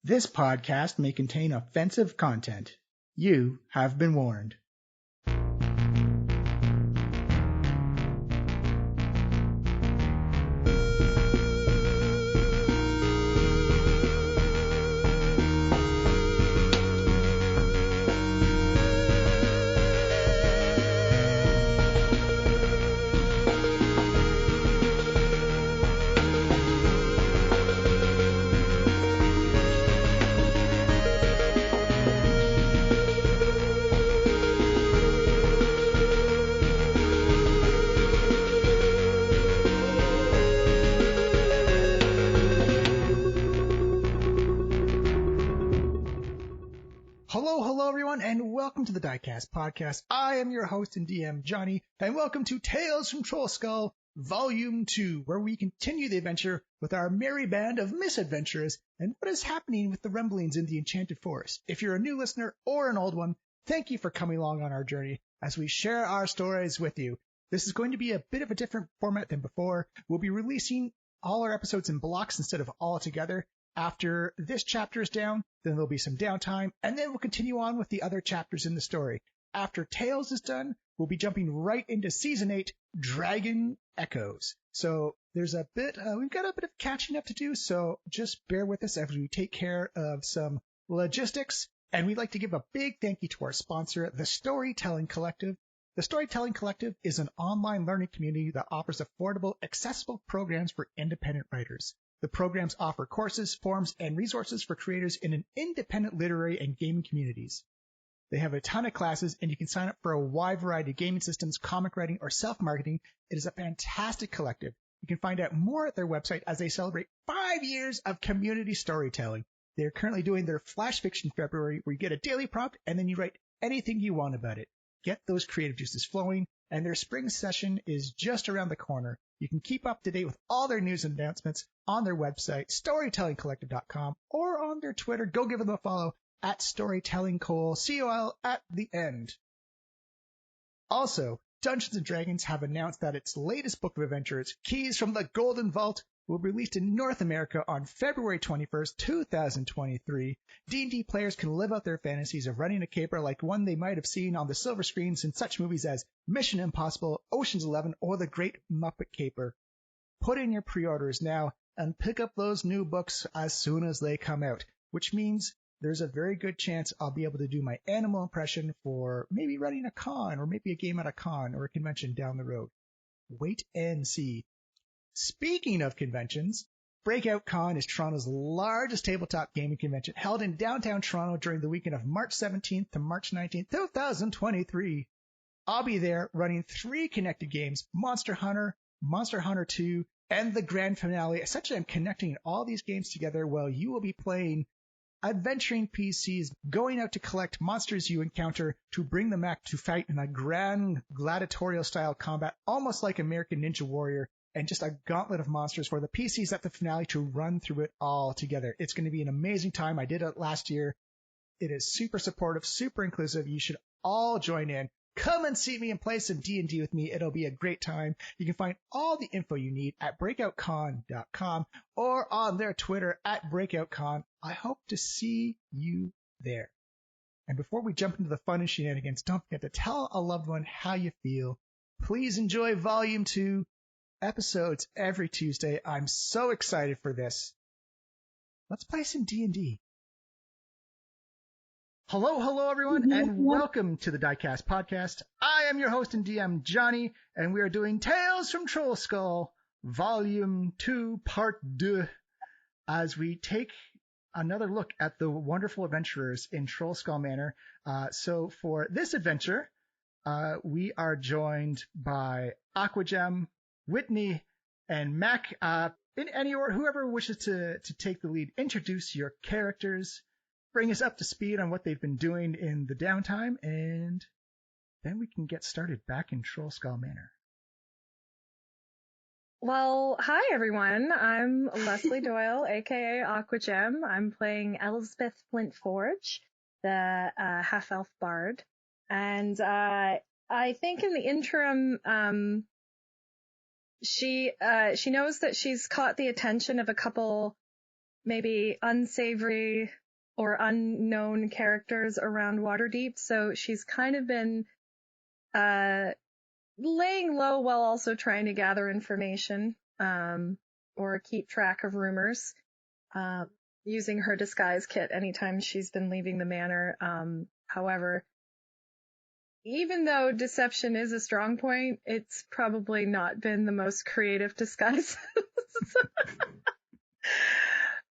This podcast may contain offensive content. You have been warned. Hello everyone, and welcome to the Diecast Podcast. I am your host and DM, Johnny, and welcome to Tales from Trollskull, Volume 2, where we continue the adventure with our merry band of misadventurers and what is happening with the rumblings in the Enchanted Forest. If you're a new listener or an old one, thank you for coming along on our journey as we share our stories with you. This is going to be a bit of a different format than before. We'll be releasing all our episodes in blocks instead of all together. After this chapter is down, then there'll be some downtime, and then we'll continue on with the other chapters in the story. After Tales is done, we'll be jumping right into Season 8, Dragon Echoes. So there's a bit, we've got a bit of catching up to do, so just bear with us as we take care of some logistics. And we'd like to give a big thank you to our sponsor, The Storytelling Collective. The Storytelling Collective is an online learning community that offers affordable, accessible programs for independent writers. The programs offer courses, forums, and resources for creators in an independent literary and gaming communities. They have a ton of classes, and you can sign up for a wide variety of gaming systems, comic writing, or self-marketing. It is a fantastic collective. You can find out more at their website as they celebrate 5 years of community storytelling. They are currently doing their Flash Fiction February, where you get a daily prompt, and then you write anything you want about it. Get those creative juices flowing, and their spring session is just around the corner. You can keep up to date with all their news and announcements on their website, storytellingcollective.com, or on their Twitter. Go give them a follow at storytellingcol, C-O-L at the end. Also, Dungeons & Dragons have announced that its latest book of adventures, Keys from the Golden Vault, will be released in North America on February 21st, 2023. D&D players can live out their fantasies of running a caper like one they might have seen on the silver screens in such movies as Mission Impossible, Ocean's 11, or The Great Muppet Caper. Put in your pre-orders now and pick up those new books as soon as they come out, which means there's a very good chance I'll be able to do my animal impression for maybe running a con or maybe a game at a con or a convention down the road. Wait and see. Speaking of conventions, Breakout Con is Toronto's largest tabletop gaming convention held in downtown Toronto during the weekend of March 17th to March 19th, 2023. I'll be there running 3 connected games, Monster Hunter, Monster Hunter 2, and the grand finale. Essentially, I'm connecting all these games together while you will be playing adventuring PCs, going out to collect monsters you encounter to bring them back to fight in a grand gladiatorial style combat, almost like American Ninja Warrior, and just a gauntlet of monsters for the PCs at the finale to run through it all together. It's going to be an amazing time. I did it last year. It is super supportive, super inclusive. You should all join in. Come and see me and play some D&D with me. It'll be a great time. You can find all the info you need at breakoutcon.com or on their Twitter at breakoutcon. I hope to see you there. And before we jump into the fun and shenanigans, don't forget to tell a loved one how you feel. Please enjoy Volume 2. Episodes every Tuesday. I'm so excited for this. Let's play some D&D. Hello everyone, and welcome to the Diecast Podcast. I am your host and DM, Johnny, and we are doing Tales from Trollskull, Volume 2, Part 2, as we take another look at the wonderful adventurers in Trollskull Manor. So for this adventure, we are joined by Aquagem, Whitney, and Mac. In any order, whoever wishes to take the lead, introduce your characters, bring us up to speed on what they've been doing in the downtime, and then we can get started back in Trollskull Manor. Well, hi everyone. I'm Leslie Doyle, aka Aquagem. I'm playing Elsbeth Flintforge, the half-elf bard. And I think in the interim, she knows that she's caught the attention of a couple maybe unsavory or unknown characters around Waterdeep. So she's kind of been laying low while also trying to gather information or keep track of rumors, using her disguise kit anytime she's been leaving the manor. However, even though deception is a strong point, it's probably not been the most creative disguise.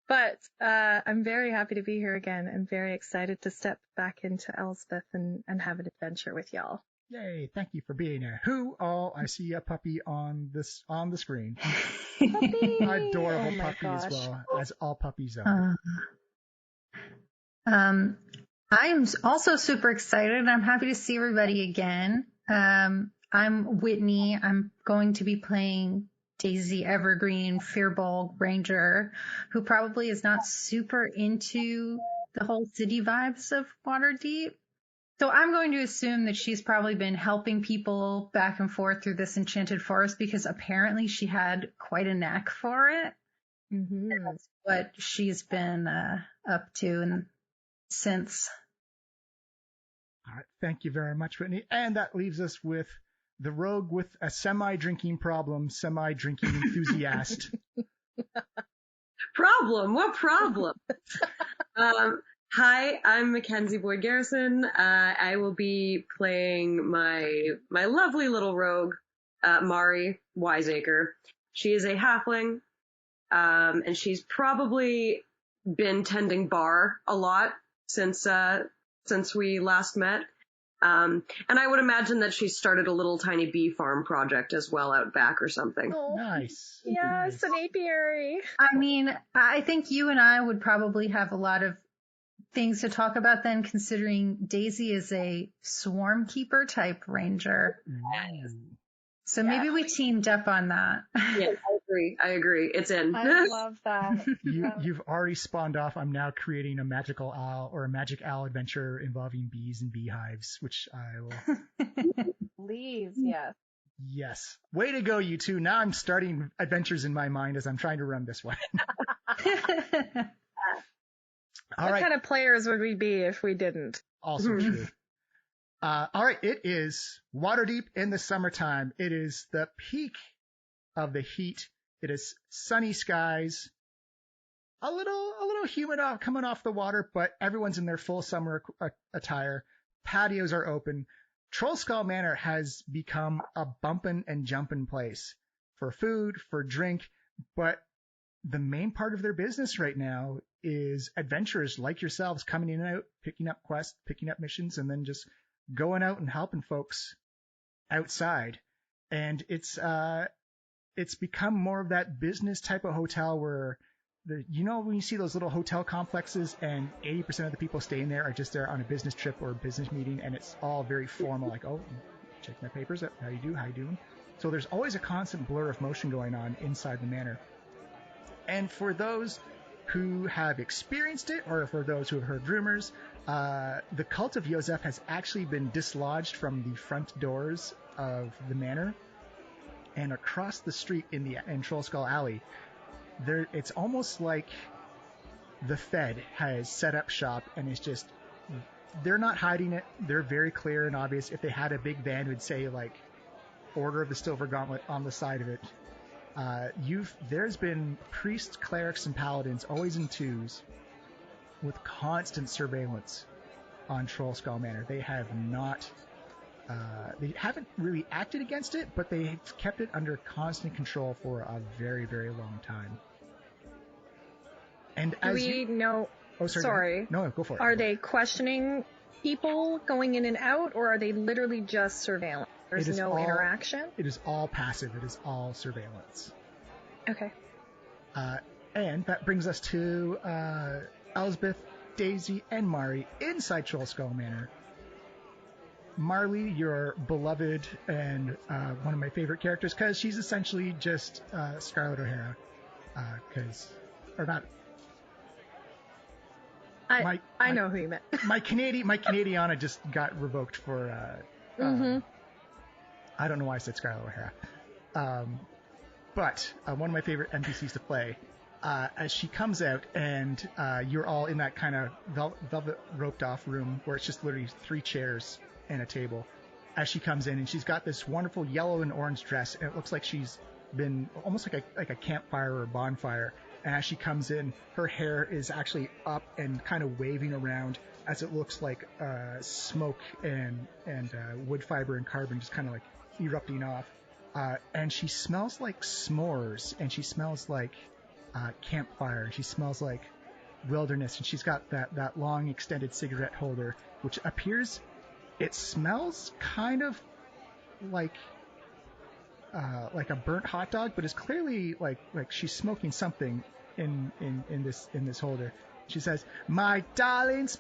But I'm very happy to be here again. I'm very excited to step back into Elsbeth and have an adventure with y'all. Yay, thank you for being here. Who all, I see a puppy on the screen. Puppy! Adorable Oh puppy gosh. as well, as all puppies are. I am also super excited. I'm happy to see everybody again. I'm Whitney. I'm going to be playing Daisy Evergreen, Fearball Ranger, who probably is not super into the whole city vibes of Waterdeep. So I'm going to assume that she's probably been helping people back and forth through this Enchanted Forest because apparently she had quite a knack for it. Mm-hmm. And that's what she's been up to and since. All right, thank you very much, Whitney. And that leaves us with the rogue with a semi-drinking problem, semi-drinking enthusiast. Problem? What problem? Hi, I'm Mackenzie Boyd Garrison. I will be playing my lovely little rogue, Mari Wiseacre. She is a halfling, and she's probably been tending bar a lot since we last met. And I would imagine that she started a little tiny bee farm project as well out back or something. Oh, Nice. yes, an apiary. I mean, I think you and I would probably have a lot of things to talk about then, considering Daisy is a swarm keeper type ranger. Ooh. So maybe we teamed up on that. Yeah, I agree. It's in. I love that. You've already spawned off. I'm now creating a magical owl or a magic owl adventure involving bees and beehives, which I will. Please, yes. Yes. Way to go, you two. Now I'm starting adventures in my mind as I'm trying to run this one. All What right. kind of players would we be if we didn't? Also true. All right. It is Waterdeep in the summertime. It is the peak of the heat. It is sunny skies. A little humid coming off the water, but everyone's in their full summer attire. Patios are open. Trollskull Manor has become a bumpin' and jumpin' place for food, for drink, but the main part of their business right now is adventurers like yourselves coming in and out, picking up quests, picking up missions, and then just going out and helping folks outside. And it's become more of that business type of hotel where when you see those little hotel complexes and 80% of the people staying there are just there on a business trip or a business meeting, and it's all very formal, like, oh, check my papers, how you doing? So there's always a constant blur of motion going on inside the manor. And for those who have experienced it, or for those who have heard rumors, the cult of Yosef has actually been dislodged from the front doors of the manor, and across the street in Trollskull Alley, it's almost like the Fed has set up shop, and it's just, they're not hiding it. They're very clear and obvious. If they had a big van, it would say like Order of the Silver Gauntlet on the side of it. There's been priests, clerics, and paladins always in twos with constant surveillance on Trollskull Manor. They haven't really acted against it, but they've kept it under constant control for a very, very long time. And Do we know? Oh, sorry. Sorry. No, go for it. Are they questioning people going in and out, or are they literally just surveillance? There's no interaction? It is all passive. It is all surveillance. Okay. And that brings us to Elsbeth, Daisy, and Mari inside Trollskull Manor. Marley, your beloved and one of my favorite characters, because she's essentially just Scarlett O'Hara. I know who you meant. my Canadiana just got revoked for. I don't know why I said Scarlett O'Hara. But one of my favorite NPCs to play. as she comes out, and you're all in that kind of velvet roped off room where it's just literally 3 chairs and a table. As she comes in, and she's got this wonderful yellow and orange dress, and it looks like she's been almost like a campfire or a bonfire. And as she comes in, her hair is actually up and kind of waving around as it looks like smoke and wood fiber and carbon just kind of like erupting off. And she smells like s'mores, and she smells like campfire, and she smells like wilderness, and she's got that long extended cigarette holder, which appears, it smells kind of like a burnt hot dog, but it's clearly like she's smoking something in this holder. She says, my darlings,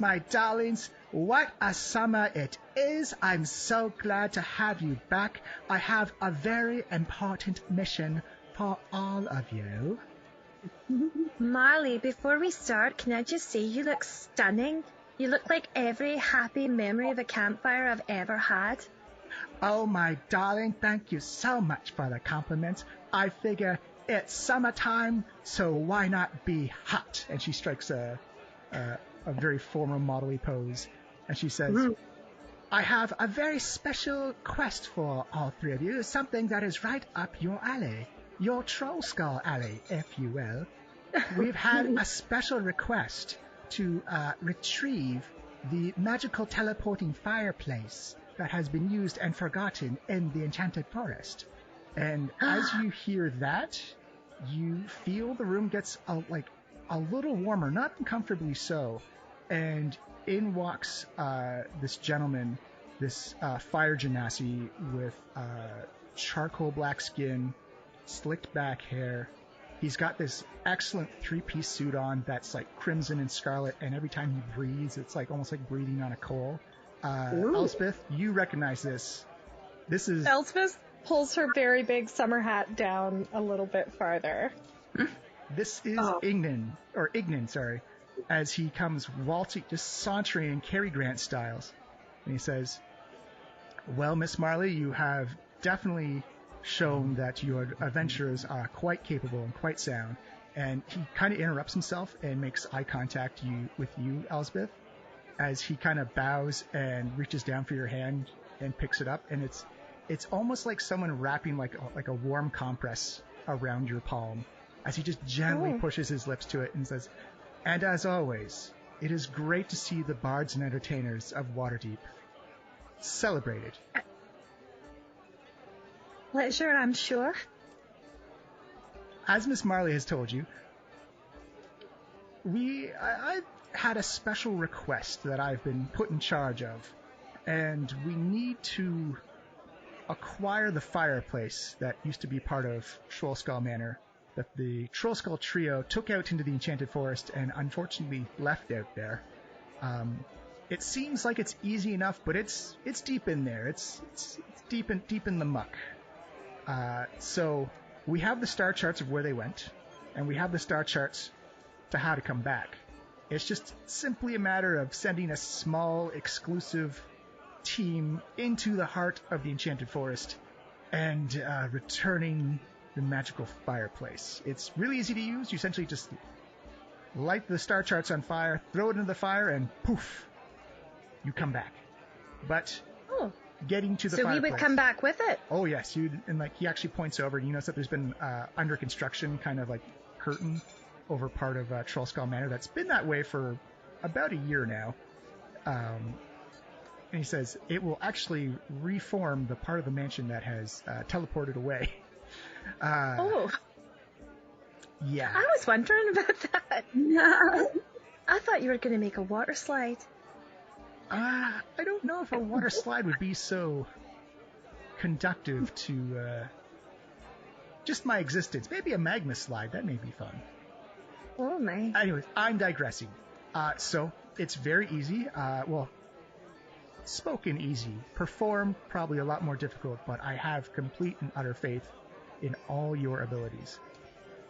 what a summer it is. I'm so glad to have you back. I have a very important mission for all of you. Marley, before we start, can I just say you look stunning? You look like every happy memory of a campfire I've ever had. Oh, my darling, thank you so much for the compliment. I figure it's summertime, so why not be hot? And she strikes a very formal modelly pose, and she says, I have a very special quest for all 3 of you, something that is right up your alley, your Trollskull alley, if you will. We've had a special request to retrieve the magical teleporting fireplace that has been used and forgotten in the Enchanted Forest. And as you hear that, you feel the room gets a little warmer, not uncomfortably so. And in walks this gentleman, this fire genasi with charcoal black skin, slicked back hair. He's got this excellent 3-piece suit on that's like crimson and scarlet, and every time he breathes, it's like almost like breathing on a coal. Elsbeth, you recognize this. This is... Elsbeth pulls her very big summer hat down a little bit farther. This is Ignan, sorry, as he comes waltzing, just sauntering in Cary Grant styles. And he says, well, Miss Marley, you have definitely shown that your adventurers are quite capable and quite sound. And he kind of interrupts himself and makes eye contact with you, Elsbeth, as he kind of bows and reaches down for your hand and picks it up. And it's almost like someone wrapping like a warm compress around your palm, as he just gently pushes his lips to it and says, and as always, it is great to see the bards and entertainers of Waterdeep celebrated. Pleasure, I'm sure. As Miss Marley has told you, I've had a special request that I've been put in charge of, and we need to acquire the fireplace that used to be part of Trollskull Manor, that the Trollskull trio took out into the Enchanted Forest and unfortunately left out there. It seems like it's easy enough, but it's deep in there. It's deep in the muck. So we have the star charts of where they went, and we have the star charts to how to come back. It's just simply a matter of sending a small, exclusive team into the heart of the Enchanted Forest and returning the magical fireplace. It's really easy to use. You essentially just light the star charts on fire, throw it into the fire, and poof, you come back. But getting to the fireplace... So we would come back with it? Oh, yes. And he actually points over, and you notice that there's been under construction kind of like curtain over part of Trollskull Manor that's been that way for about a year now. And he says it will actually reform the part of the mansion that has teleported away. Yeah. I was wondering about that. I thought you were going to make a water slide. I don't know if a water slide would be so conductive to just my existence. Maybe a magma slide. That may be fun. Oh, my. Anyways, I'm digressing. So it's very easy. Well, spoken easy. Performed probably a lot more difficult, but I have complete and utter faith in all your abilities.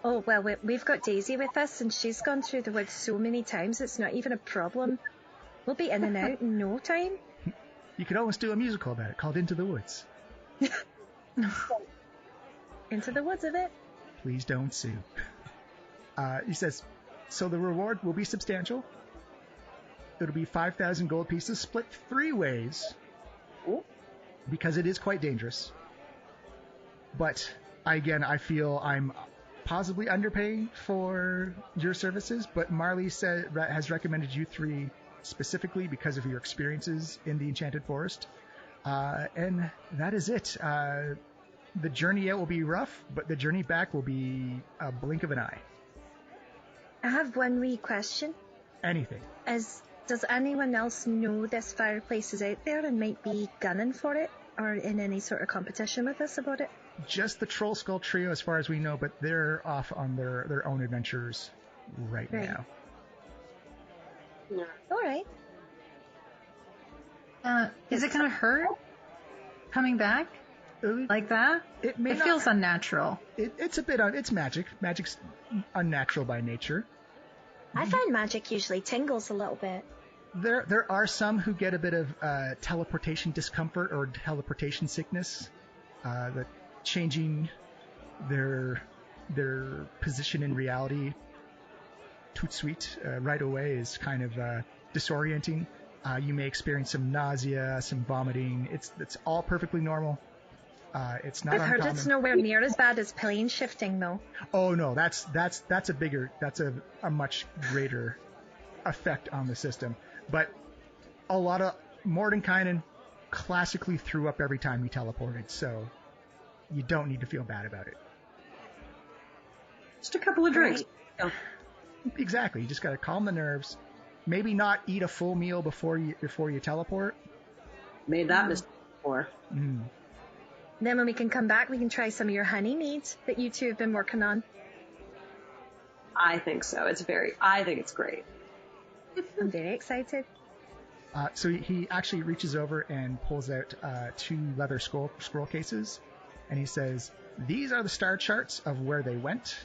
Oh, well, we've got Daisy with us, and she's gone through the woods so many times, it's not even a problem. We'll be in and out in no time. You could almost do a musical about it called Into the Woods. Into the woods of it? Please don't sue. He says, so the reward will be substantial. It'll be 5,000 gold pieces split 3 ways because it is quite dangerous. But again, I feel I'm possibly underpaying for your services, but Marley has recommended you 3 specifically because of your experiences in the Enchanted Forest. And that is it. The journey out will be rough, but the journey back will be a blink of an eye. I have one wee question. Anything. Does anyone else know this fireplace is out there and might be gunning for it or in any sort of competition with us about it? Just the Trollskull trio as far as we know, but they're off on their own adventures right now. Yeah. All right. Is it going to hurt coming back like that? It feels unnatural. It's a bit it's magic. Magic's unnatural by nature. I find magic usually tingles a little bit. There are some who get a bit of teleportation discomfort or teleportation sickness. That changing their position in reality tout suite right away is kind of disorienting. You may experience some nausea, some vomiting. It's all perfectly normal. It's not uncommon. I've heard it's nowhere near as bad as plane shifting, though. Oh no, that's a much greater effect on the system. But a lot of Mordenkainen classically threw up every time he teleported, so you don't need to feel bad about it. Just a couple of drinks. Right. Exactly. You just got to calm the nerves. Maybe not eat a full meal before you teleport. Made that mistake before. Mm. Then when we can come back, we can try some of your honey meads that you two have been working on. I think so. I think it's great. I'm very excited. So he actually reaches over and pulls out 2 leather scroll cases, and he says, "These are the star charts of where they went."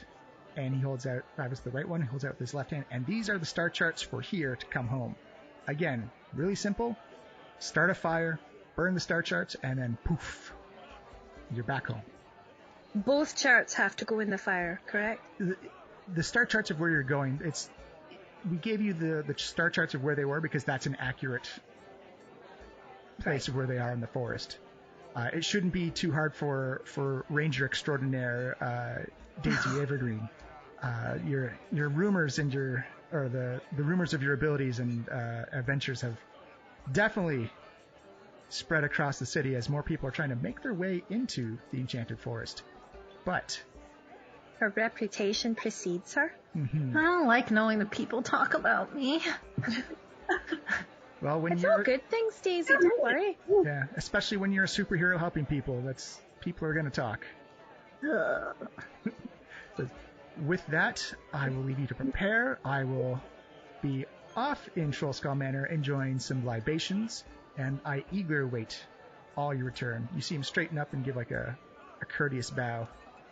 And he holds out, that was the right one, he holds out with his left hand, and these are the star charts for here to come home. Again, really simple. Start a fire, burn the star charts, and then poof, you're back home. Both charts have to go in the fire, correct? The star charts of where you're going, we gave you the star charts of where they were because that's an accurate place of where they are in the forest. It shouldn't be too hard for Ranger Extraordinaire Daisy Evergreen. Your rumors and the rumors of your abilities and adventures have definitely spread across the city as more people are trying to make their way into the Enchanted Forest. But her reputation precedes her. Mm-hmm. I don't like knowing that people talk about me. Well, it's all good things, Daisy. Don't worry. Yeah, especially when you're a superhero helping people. People are going to talk. So with that, I will leave you to prepare. I will be off in Trollskull Manor enjoying some libations, and I eagerly await all your return. You see him straighten up and give like a courteous bow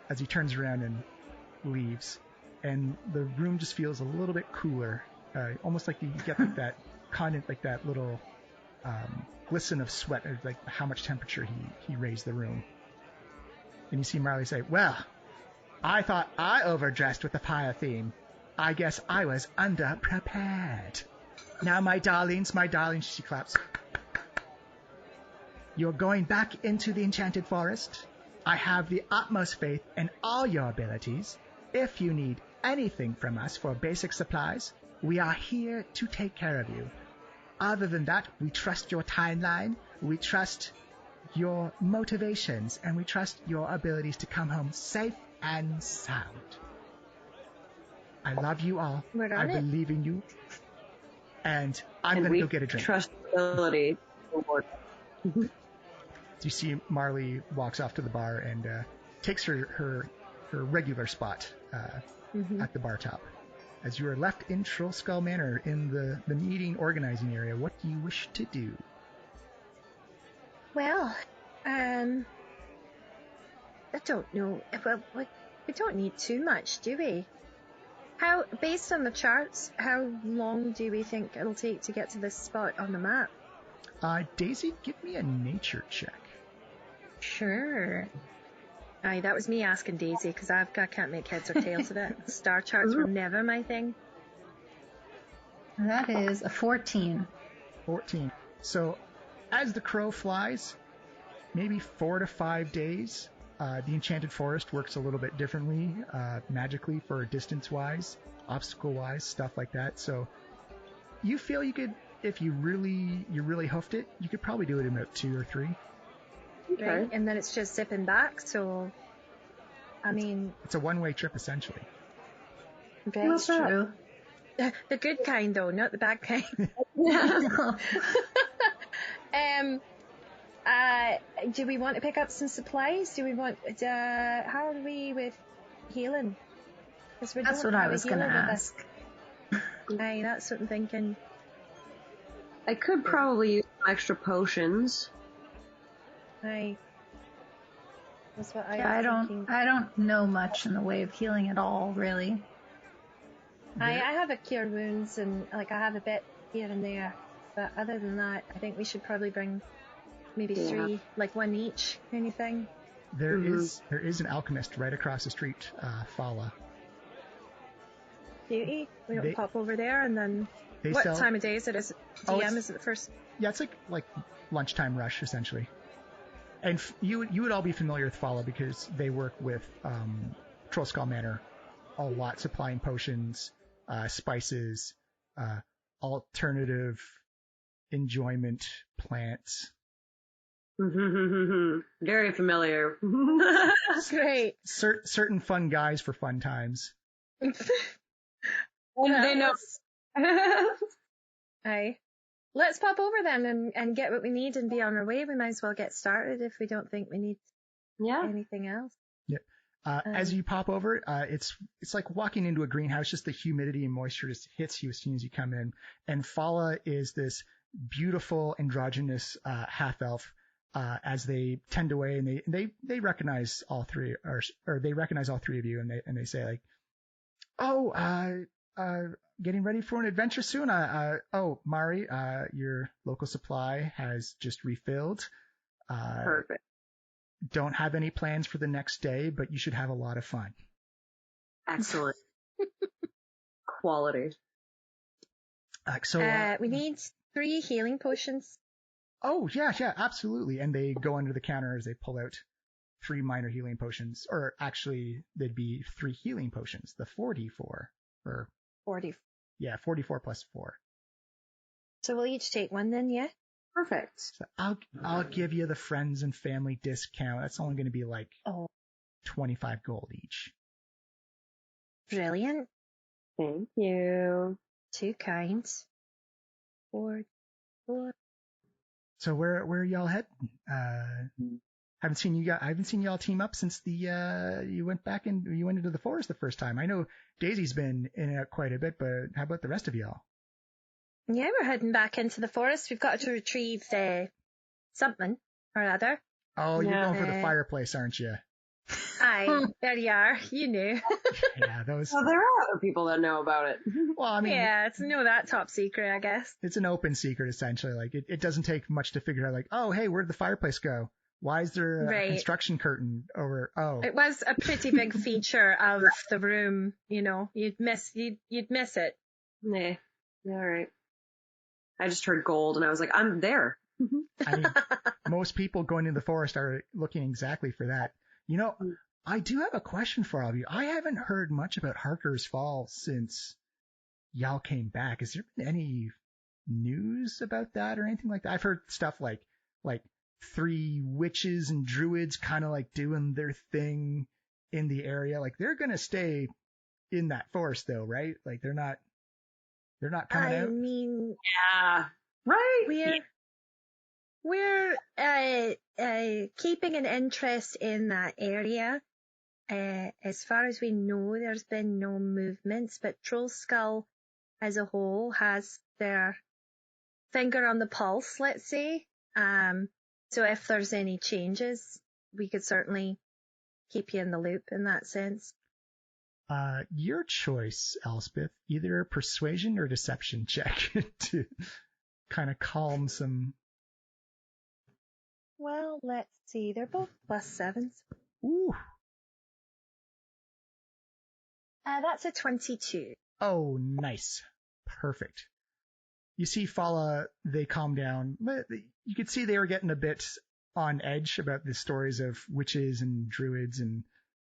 as he turns around and leaves. And the room just feels a little bit cooler, almost like you get like that like that little glisten of sweat, or like how much temperature he raised the room. And you see Marley say, "Well, I thought I overdressed with the fire theme. I guess I was underprepared. Now, my darlings, she claps. You're going back into the Enchanted Forest. I have the utmost faith in all your abilities. If you need anything from us for basic supplies, we are here to take care of you. Other than that, we trust your timeline, we trust your motivations, and we trust your abilities to come home safe and sound. I love you all. I believe in you. And I'm going to go get a drink." Trustability. You see Marley walks off to the bar and takes her regular spot at the bar top. As you are left in Trollskull Manor in the meeting organizing area, what do you wish to do? Well, I don't know. Well, we don't need too much, do we? Based on the charts, how long do we think it'll take to get to this spot on the map? Daisy, give me a nature check. Sure. Aye, that was me asking Daisy, because I can't make heads or tails of it. Star charts were never my thing. That is a 14. 14. So, as the crow flies, maybe 4 to 5 days. The Enchanted Forest works a little bit differently, magically for distance-wise, obstacle-wise, stuff like that. So, you feel you could, if you really hoofed it, you could probably do it in about 2 or 3. Okay. Right? And then it's just zipping back, so, I mean... It's a one-way trip, essentially. Right. That's true. The good kind, though, not the bad kind. Do we want to pick up some supplies? Do we want, how are we with healing? That's what I was going to ask. Aye, that's what I'm thinking. I could probably use some extra potions. Aye. That's what Yeah, I don't know much in the way of healing at all, really. I have a cure wounds and I have a bit here and there, but other than that, I think we should probably bring maybe 3, like 1 each, kind of thing. There is an alchemist right across the street, Fala. Beauty. We don't pop over there and then. What time of day is it? Is it DM? Is it the first? Yeah, it's like lunchtime rush essentially. And you would all be familiar with Fala because they work with Trollskull Manor a lot, supplying potions, spices, alternative enjoyment plants. Very familiar. Great. Certain fun guys for fun times. And they know. Aye. Let's pop over then and get what we need and be on our way. We might as well get started if we don't think we need anything else. Yeah. As you pop over, it's like walking into a greenhouse. Just the humidity and moisture just hits you as soon as you come in. And Fala is this beautiful androgynous half elf. As they tend away and they recognize all three or they recognize all 3 of you and they say like, getting ready for an adventure soon. Mari, your local supply has just refilled. Perfect. Don't have any plans for the next day, but you should have a lot of fun. Excellent. Quality. We need 3 healing potions. Oh, yeah, absolutely. And they go under the counter as they pull out 3 minor healing potions. Or actually, they'd be 3 healing potions. The 44. Or 40. Yeah, 44 plus 4. So we'll each take 1 then, yeah? Perfect. So I'll give you the friends and family discount. That's only going to be like 25 gold each. Brilliant. Thank you. 2 kinds. 4. So where y'all heading? I haven't seen y'all team up since you went into the forest the first time. I know Daisy's been in and out quite a bit, but how about the rest of y'all? Yeah, we're heading back into the forest. We've got to retrieve something or other. Oh, you're going for the fireplace, aren't you? Aye, there you are. You knew. Yeah, those. Well, there are other people that know about it. Well, I mean, yeah, it's that top secret, I guess. It's an open secret, essentially. Like it doesn't take much to figure out. Like, oh, hey, where'd the fireplace go? Why is there a construction curtain over? Oh, it was a pretty big feature of the room. You know, you'd miss it. Nah, all right. I just heard gold, and I was like, I'm there. I mean, most people going into the forest are looking exactly for that. You know, I do have a question for all of you. I haven't heard much about Harker's Fall since y'all came back. Has there been any news about that or anything like that? I've heard stuff like 3 witches and druids kind of like doing their thing in the area. Like they're going to stay in that forest though, right? Like they're not coming out. I mean, yeah, right. We're keeping an interest in that area. As far as we know, there's been no movements, but Trollskull as a whole has their finger on the pulse, let's say. So if there's any changes, we could certainly keep you in the loop in that sense. Your choice, Elsbeth. Either persuasion or deception check to kind of calm some. Well, let's see. They're both +7s. Ooh, That's a 22. Oh, nice. Perfect. You see Fala, they calm down. You could see they were getting a bit on edge about the stories of witches and druids and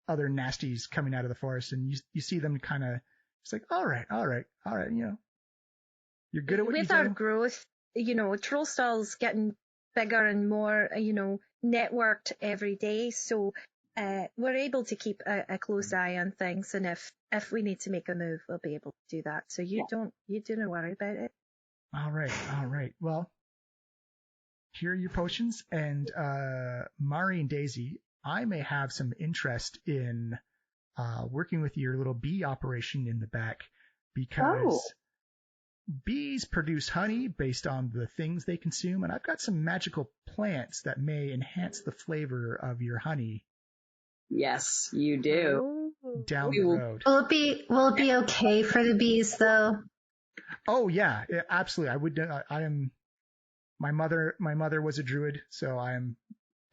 other nasties coming out of the forest. And you see them kind of, it's like, all right. You're good at what you do. With our growth, Trollskull's getting bigger and more, networked every day. So we're able to keep a close eye on things. And if we need to make a move, we'll be able to do that. So you don't worry about it. All right. Well, here are your potions. And Mari and Daisy, I may have some interest in working with your little bee operation in the back, because bees produce honey based on the things they consume, and I've got some magical plants that may enhance the flavor of your honey. Yes, you do. Down the road. Will it be okay for the bees though? Oh yeah, absolutely. I would. I am. My mother was a druid, so I am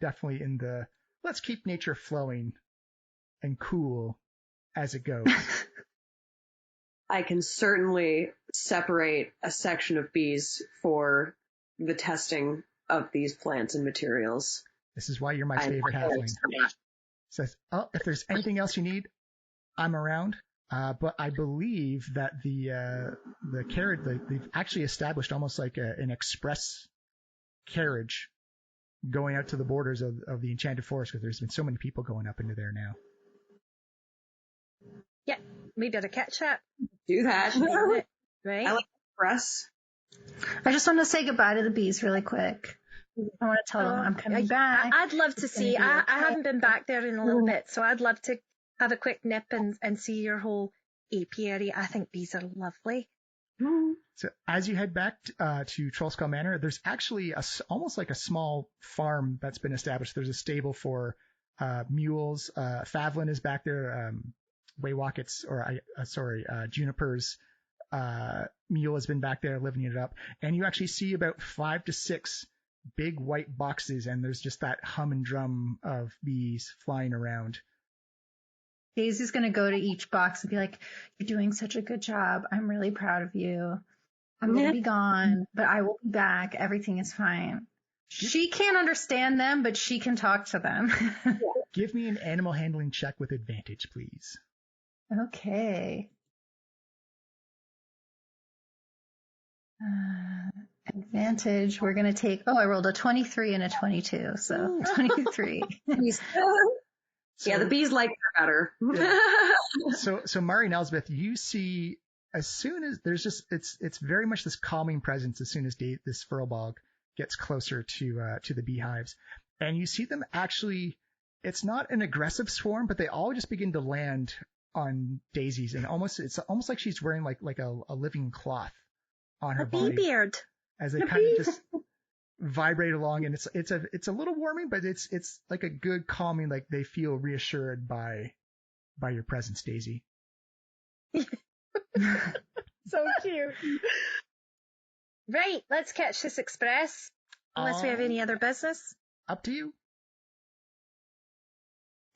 definitely in the let's keep nature flowing and cool as it goes. I can certainly separate a section of bees for the testing of these plants and materials. This is why you're my favorite halfling. Says, if there's anything else you need, I'm around. But I believe that the carriage, they've actually established almost like an express carriage going out to the borders of the Enchanted Forest, because there's been so many people going up into there now. Yeah, we better catch up. Do that. Right? I like express. I just want to say goodbye to the bees really quick. I want to tell them I'm coming back. I'd love to see. I haven't been back there in a little bit, so I'd love to have a quick nip and see your whole apiary. I think bees are lovely. So as you head back to Trollskull Manor, there's actually almost like a small farm that's been established. There's a stable for mules. Favlin is back there. Juniper's mule has been back there living it up. And you actually see about 5 to 6 big white boxes, and there's just that hum and drum of bees flying around. Daisy's going to go to each box and be like, you're doing such a good job. I'm really proud of you. I'm going to be gone, but I will be back. Everything is fine. She can't understand them, but she can talk to them. Give me an animal handling check with advantage, please. Okay. Advantage. We're going to take, I rolled a 23 and a 22. So 23. Yeah, the bees like her better. Yeah. So Mari and Elsbeth, you see, as soon as there's just, it's very much this calming presence as soon as this furlbog gets closer to the beehives. And you see them actually, it's not an aggressive swarm, but they all just begin to land on Daisy's, and it's almost like she's wearing like a living cloth on her body. Bee beard. As they kind of just vibrate along, and it's a little warming, but it's like a good calming, like they feel reassured by your presence, Daisy. So cute. Right, let's catch this express. Unless we have any other business. Up to you.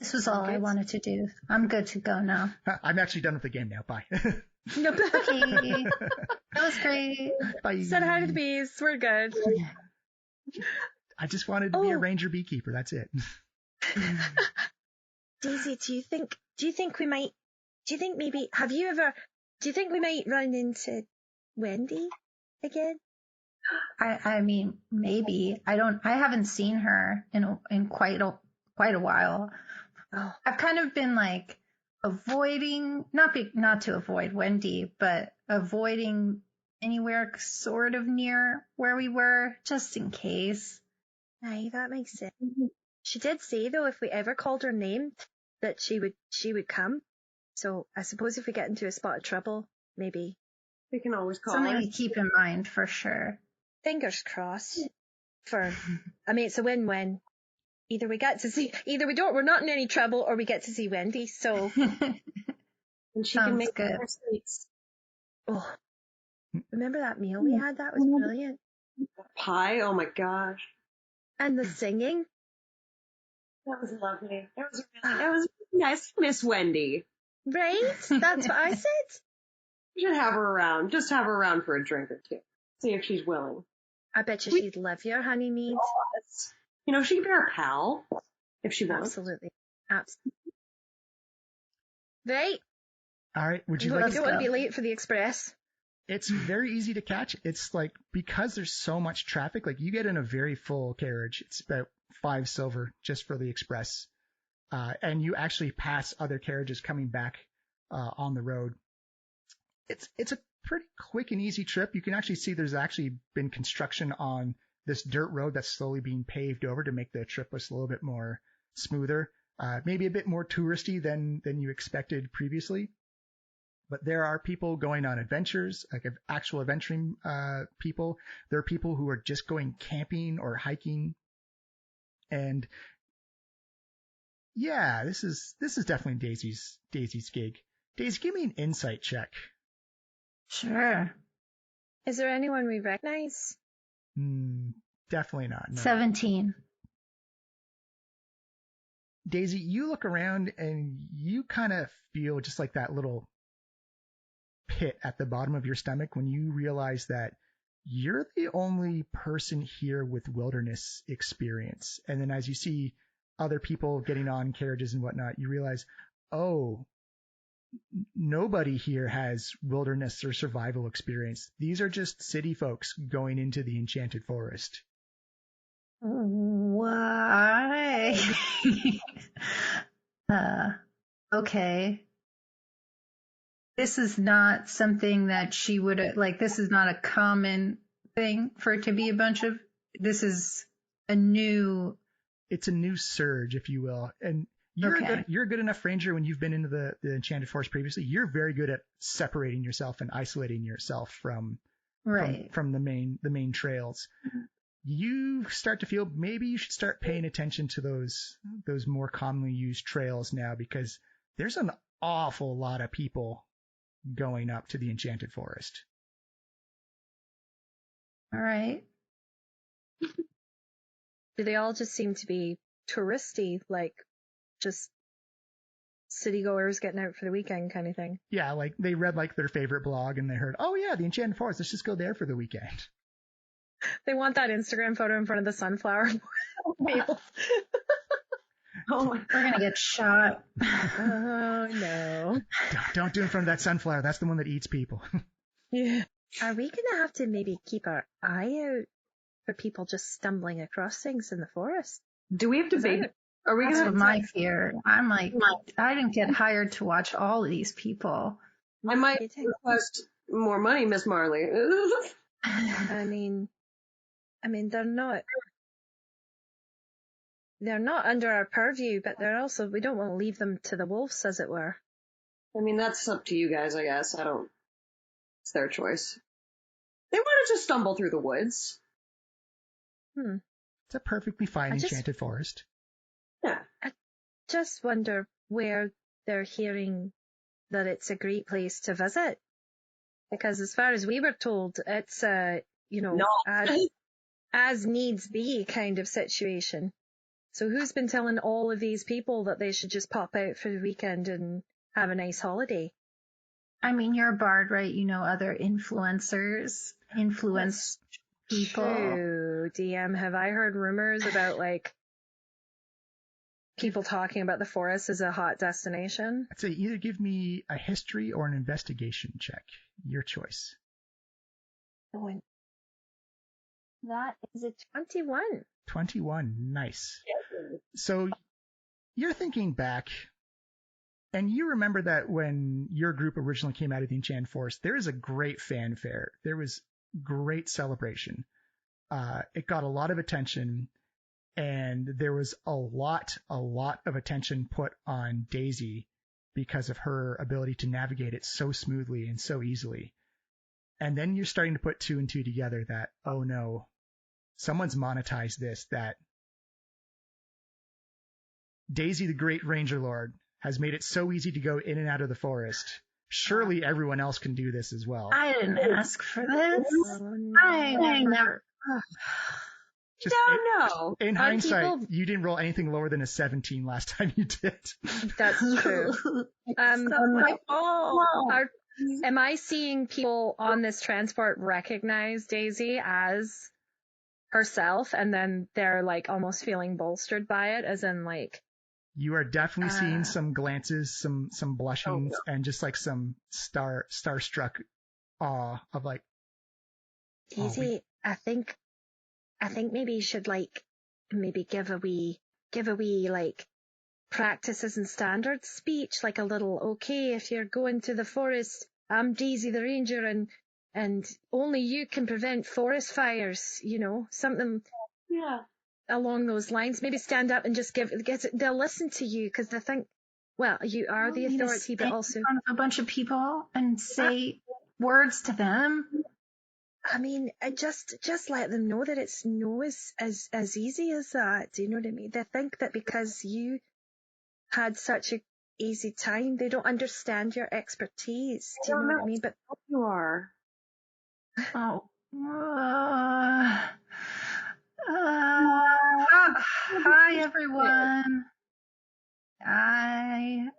This was all I wanted to do. I'm good to go now. I'm actually done with the game now. Bye. No, okay. That was great. Bye. Said hi to the bees. We're good. I just wanted to be a ranger beekeeper. That's it. Daisy, do you think we might run into Wendy again? I mean, maybe. I haven't seen her in quite a while. Oh. I've kind of been like avoiding, not to avoid Wendy, but avoiding anywhere sort of near where we were, just in case. Aye, that makes sense. She did say though, if we ever called her name, that she would come. So I suppose if we get into a spot of trouble, maybe we can always call something her. to keep in mind for sure. Fingers crossed. It's a win-win. Either we're not in any trouble, or we get to see Wendy. So, and she can make good. Her sweets. Oh, remember that meal we had? That was brilliant. Pie. Oh my gosh. And the singing. That was lovely. That was really nice, Miss Wendy. Right? That's what I said. You should have her around. Just have her around for a drink or two. See if she's willing. I bet you she'd love your honeymead. You know, she can be our pal if she wants. Absolutely. Absolutely. Right. All right. Would you I like don't want to be late for the express. It's very easy to catch. It's like, because there's so much traffic, like you get in a very full carriage. It's about 5 silver just for the express. And you actually pass other carriages coming back on the road. It's a pretty quick and easy trip. You can actually see there's actually been construction on this dirt road that's slowly being paved over to make the trip a little bit more smoother, maybe a bit more touristy than you expected previously. But there are people going on adventures, like actual adventuring people. There are people who are just going camping or hiking. And yeah, this is definitely Daisy's gig. Daisy, give me an insight check. Sure. Is there anyone we recognize? Definitely not. No. 17. Daisy, you look around and you kind of feel just like that little pit at the bottom of your stomach when you realize that you're the only person here with wilderness experience. And then as you see other people getting on carriages and whatnot, you realize, oh, nobody here has wilderness or survival experience. These are just city folks going into the Enchanted Forest. Why? Okay. This is not something that she would, like, this is not a common thing for it to be a bunch of, this is a new. It's a new surge, if you will. And you're a good enough ranger when you've been into the Enchanted Forest previously. You're very good at separating yourself and isolating yourself from the main trails. Mm-hmm. You start to feel maybe you should start paying attention to those more commonly used trails now, because there's an awful lot of people going up to the Enchanted Forest. All right. Do they all just seem to be touristy, like just citygoers getting out for the weekend kind of thing? Yeah, like they read like their favorite blog and they heard, oh yeah, the Enchanted Forest, let's just go there for the weekend. They want that Instagram photo in front of the sunflower field. Oh, we're going to get shot. Oh, no. Don't do it in front of that sunflower. That's the one that eats people. Yeah. Are we going to have to maybe keep our eye out for people just stumbling across things in the forest? Do we have to be? Are we going to have my fear? I'm like, I didn't get hired to watch all of these people. I might request more money, Miss Marley. I mean, they're not under our purview, but they're also, we don't want to leave them to the wolves, as it were. I mean, that's up to you guys, I guess. It's their choice. They want to just stumble through the woods. It's a perfectly fine Enchanted Forest. Yeah. I just wonder where they're hearing that it's a great place to visit. Because as far as we were told, it's as needs be kind of situation. So who's been telling all of these people that they should just pop out for the weekend and have a nice holiday? I mean, you're a bard, right? You know, other influence people. True, DM. Have I heard rumors about like people talking about the forest as a hot destination? I'd say either give me a history or an investigation check. Your choice. Oh, that is a 21. 21. Nice. So you're thinking back, and you remember that when your group originally came out of the Enchanted Forest, there is a great fanfare. There was great celebration. It got a lot of attention, and there was a lot of attention put on Daisy because of her ability to navigate it so smoothly and so easily. And then you're starting to put two and two together that, oh no, someone's monetized this, that Daisy, the Great Ranger Lord, has made it so easy to go in and out of the forest. Surely everyone else can do this as well. I didn't ask for this. I never. No. In Are hindsight, people- you didn't roll anything lower than a 17 last time you did. That's true. Am I seeing people on this transport recognize Daisy as herself, and then they're like almost feeling bolstered by it, as in like You are definitely seeing some glances, some blushings, and just like some starstruck awe of like, Daisy? I think maybe you should like maybe give a wee like practices and standards speech, like a little, okay, if you're going to the forest, I'm Daisy the ranger, and only you can prevent forest fires, something along those lines. Maybe stand up and just they'll listen to you because they think, well, you are the authority, but also in front of a bunch of people and say words to them. I mean, just let them know that it's no as easy as that. Do you know what I mean? They think that because you had such a easy time, they don't understand your expertise. Do you know what I mean? But you are. Oh. Hi everyone. I'm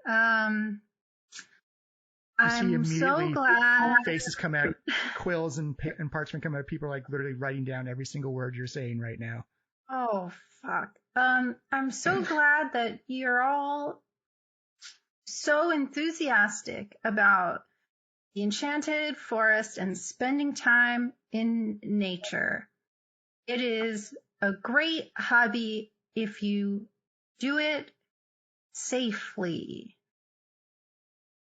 so glad. Faces come out, quills and parchment come out. People are like literally writing down every single word you're saying right now. Oh fuck. I'm so glad that you're all so enthusiastic about the Enchanted Forest and spending time in nature. It is a great hobby if you do it safely.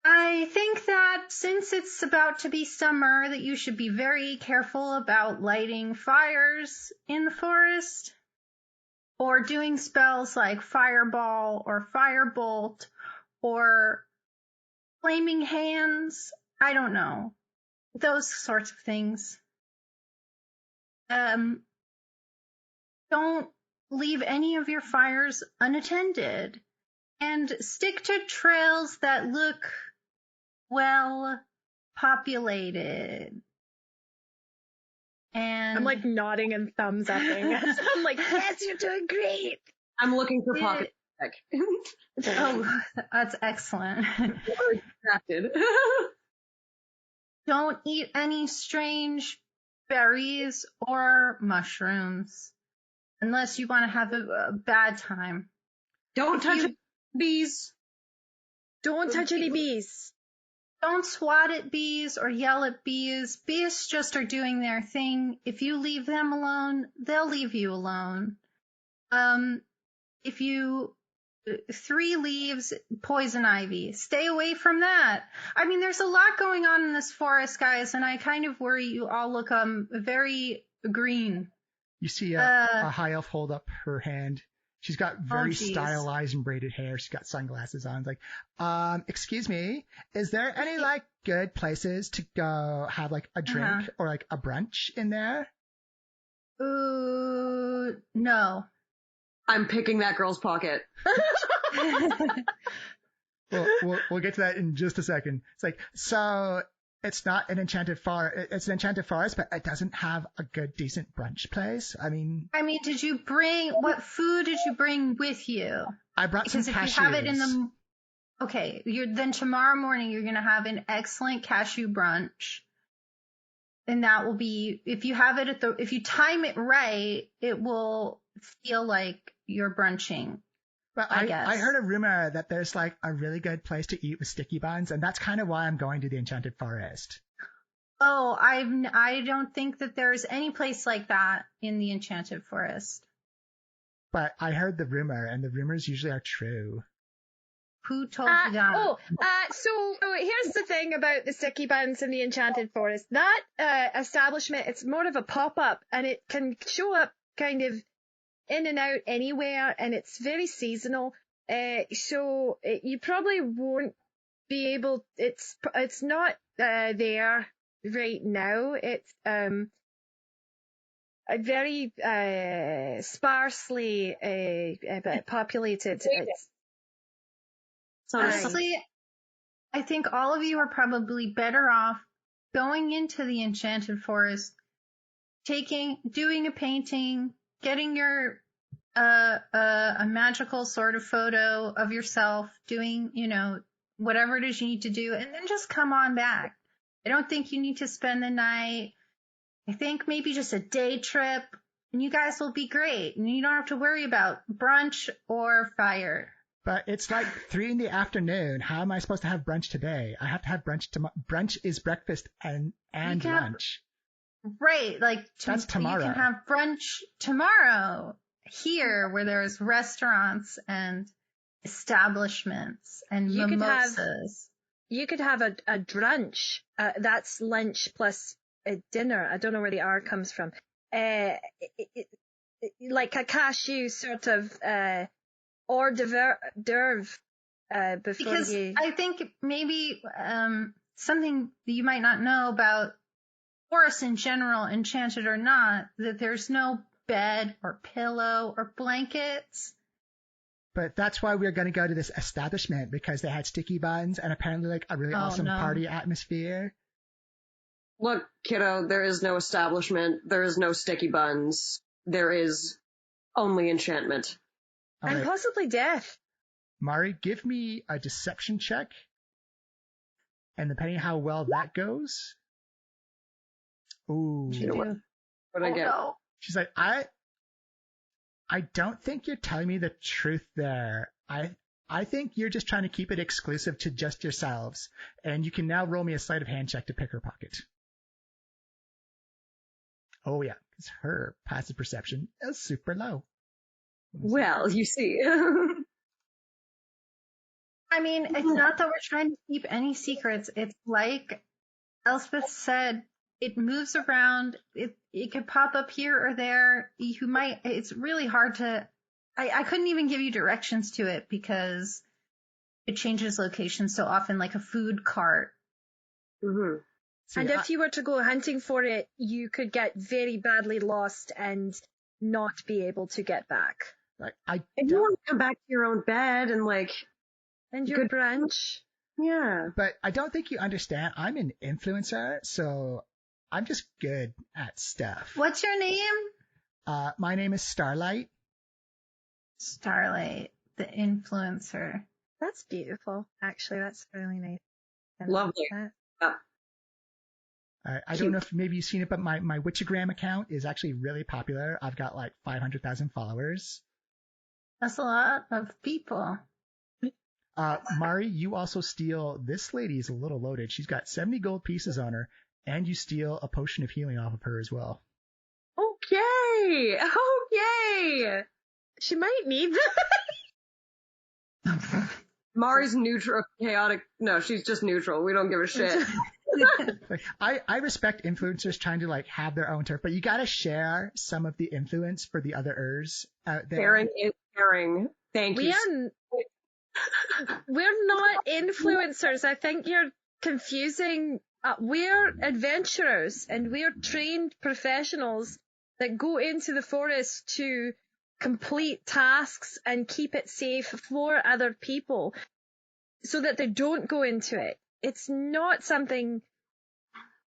I think that since it's about to be summer, that you should be very careful about lighting fires in the forest or doing spells like fireball or firebolt or flaming hands. I don't know. Those sorts of things. Don't leave any of your fires unattended and stick to trails that look well populated. And I'm like nodding and thumbs upping. I'm like, yes, you're doing great. I'm looking for pocket. Oh, that's excellent. Distracted. Don't eat any strange berries or mushrooms unless you want to have a bad time. Don't touch bees. Don't touch any bees. Don't swat at bees or yell at bees. Bees just are doing their thing. If you leave them alone, they'll leave you alone. If you 3 leaves, poison ivy. Stay away from that. I mean, there's a lot going on in this forest, guys, and I kind of worry you all look very green. You see a high elf hold up her hand. She's got very stylized and braided hair. She's got sunglasses on. It's like, excuse me, is there any like good places to go have like a drink or like a brunch in there? No. I'm picking that girl's pocket. We'll get to that in just a second. It's like, so it's not an enchanted forest. It's an enchanted forest, but it doesn't have a good, decent brunch place. I mean, what food did you bring with you? I brought some cashews. Because if you have it in the, okay, then tomorrow morning you're going to have an excellent cashew brunch. And that will be, if you have it if you time it right, it will feel like you're brunching. Well, I heard a rumor that there's like a really good place to eat with sticky buns, and that's kind of why I'm going to the Enchanted Forest. Oh, I don't think that there's any place like that in the Enchanted Forest. But I heard the rumor, and the rumors usually are true. Who told you that? So here's the thing about the sticky buns in the Enchanted Forest. That establishment, it's more of a pop-up, and it can show up kind of in and out anywhere, and it's very seasonal. So you probably won't be able. It's not there right now. It's a very sparsely populated. Honestly, I think all of you are probably better off going into the Enchanted Forest, doing a painting, getting your a magical sort of photo of yourself doing, whatever it is you need to do, and then just come on back. I don't think you need to spend the night. I think maybe just a day trip, and you guys will be great, and you don't have to worry about brunch or fire. But it's like 3 p.m. How am I supposed to have brunch today? I have to have brunch tomorrow. Brunch is breakfast and lunch. Right, that's tomorrow. You can have brunch tomorrow here, where there's restaurants and establishments and mimosas. You could have a drunch. That's lunch plus a dinner. I don't know where the R comes from. Like a cashew sort of hors d'oeuvre before because I think maybe something that you might not know about Forest in general, enchanted or not, that there's no bed or pillow or blankets. But that's why we're going to go to this establishment, because they had sticky buns and apparently like a really awesome party atmosphere. Look, kiddo, there is no establishment. There is no sticky buns. There is only enchantment. And right. Possibly death. Mari, give me a deception check. And depending on how well that goes. Ooh. What I get? No. She's like, I don't think you're telling me the truth there. I think you're just trying to keep it exclusive to just yourselves. And you can now roll me a sleight of hand check to pick her pocket. Oh yeah, because her passive perception is super low. Well, you see. I mean, it's not that we're trying to keep any secrets. It's like Elsbeth said, it moves around. It could pop up here or there. It's really hard to, I couldn't even give you directions to it because it changes location so often, like a food cart. Mm-hmm. And if you were to go hunting for it, you could get very badly lost and not be able to get back. And you want to come back to your own bed and your brunch. Yeah. But I don't think you understand. I'm an influencer, so I'm just good at stuff. What's your name? My name is Starlight. Starlight, the influencer. That's beautiful. Actually, that's really nice. Lovely. Yeah. I don't know if maybe you've seen it, but my Witchagram account is actually really popular. I've got like 500,000 followers. That's a lot of people. Mari, you also steal, this lady is a little loaded. She's got 70 gold pieces on her, and you steal a potion of healing off of her as well. Okay. She might need that. Mari's neutral, chaotic. No, she's just neutral. We don't give a shit. I respect influencers trying to like have their own turf, but you got to share some of the influence for the other Ers out there. Sharing is caring. Thank you. We're not influencers. I think you're confusing. We're adventurers and we're trained professionals that go into the forest to complete tasks and keep it safe for other people so that they don't go into it. It's not something,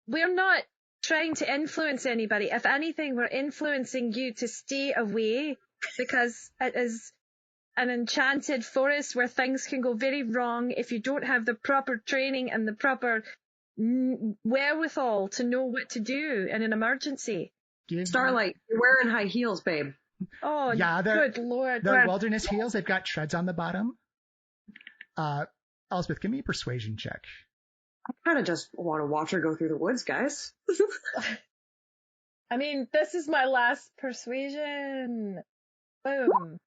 we're not trying to influence anybody. If anything, we're influencing you to stay away because it is an enchanted forest where things can go very wrong if you don't have the proper training and the proper wherewithal to know what to do in an emergency. Starlight, you're wearing high heels, babe. Oh, yeah, good Lord. The wilderness heels, they've got treads on the bottom. Elsbeth, give me a persuasion check. I kind of just want to watch her go through the woods, guys. I mean, this is my last persuasion. Boom.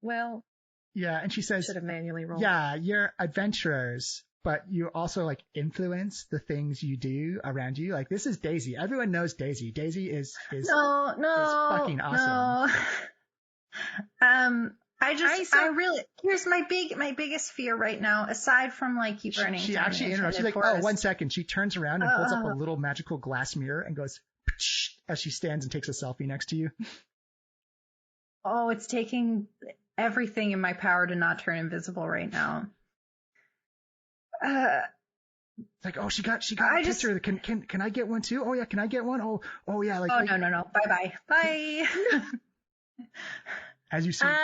Well. Yeah, and she says, should have manually rolled. Yeah, you're adventurers, but you also like influence the things you do around you. Like this is Daisy. Everyone knows Daisy. Daisy is fucking awesome. No. Here's my biggest fear right now, aside from like keep burning. She actually interrupts. She's like, oh, 1 second. She turns around and holds up a little magical glass mirror and goes as she stands and takes a selfie next to you. Oh, it's taking everything in my power to not turn invisible right now. It's like, oh, she got a picture. Can I get one too? Oh yeah, can I get one? Oh yeah. Like, no. Bye. As you see, Daisy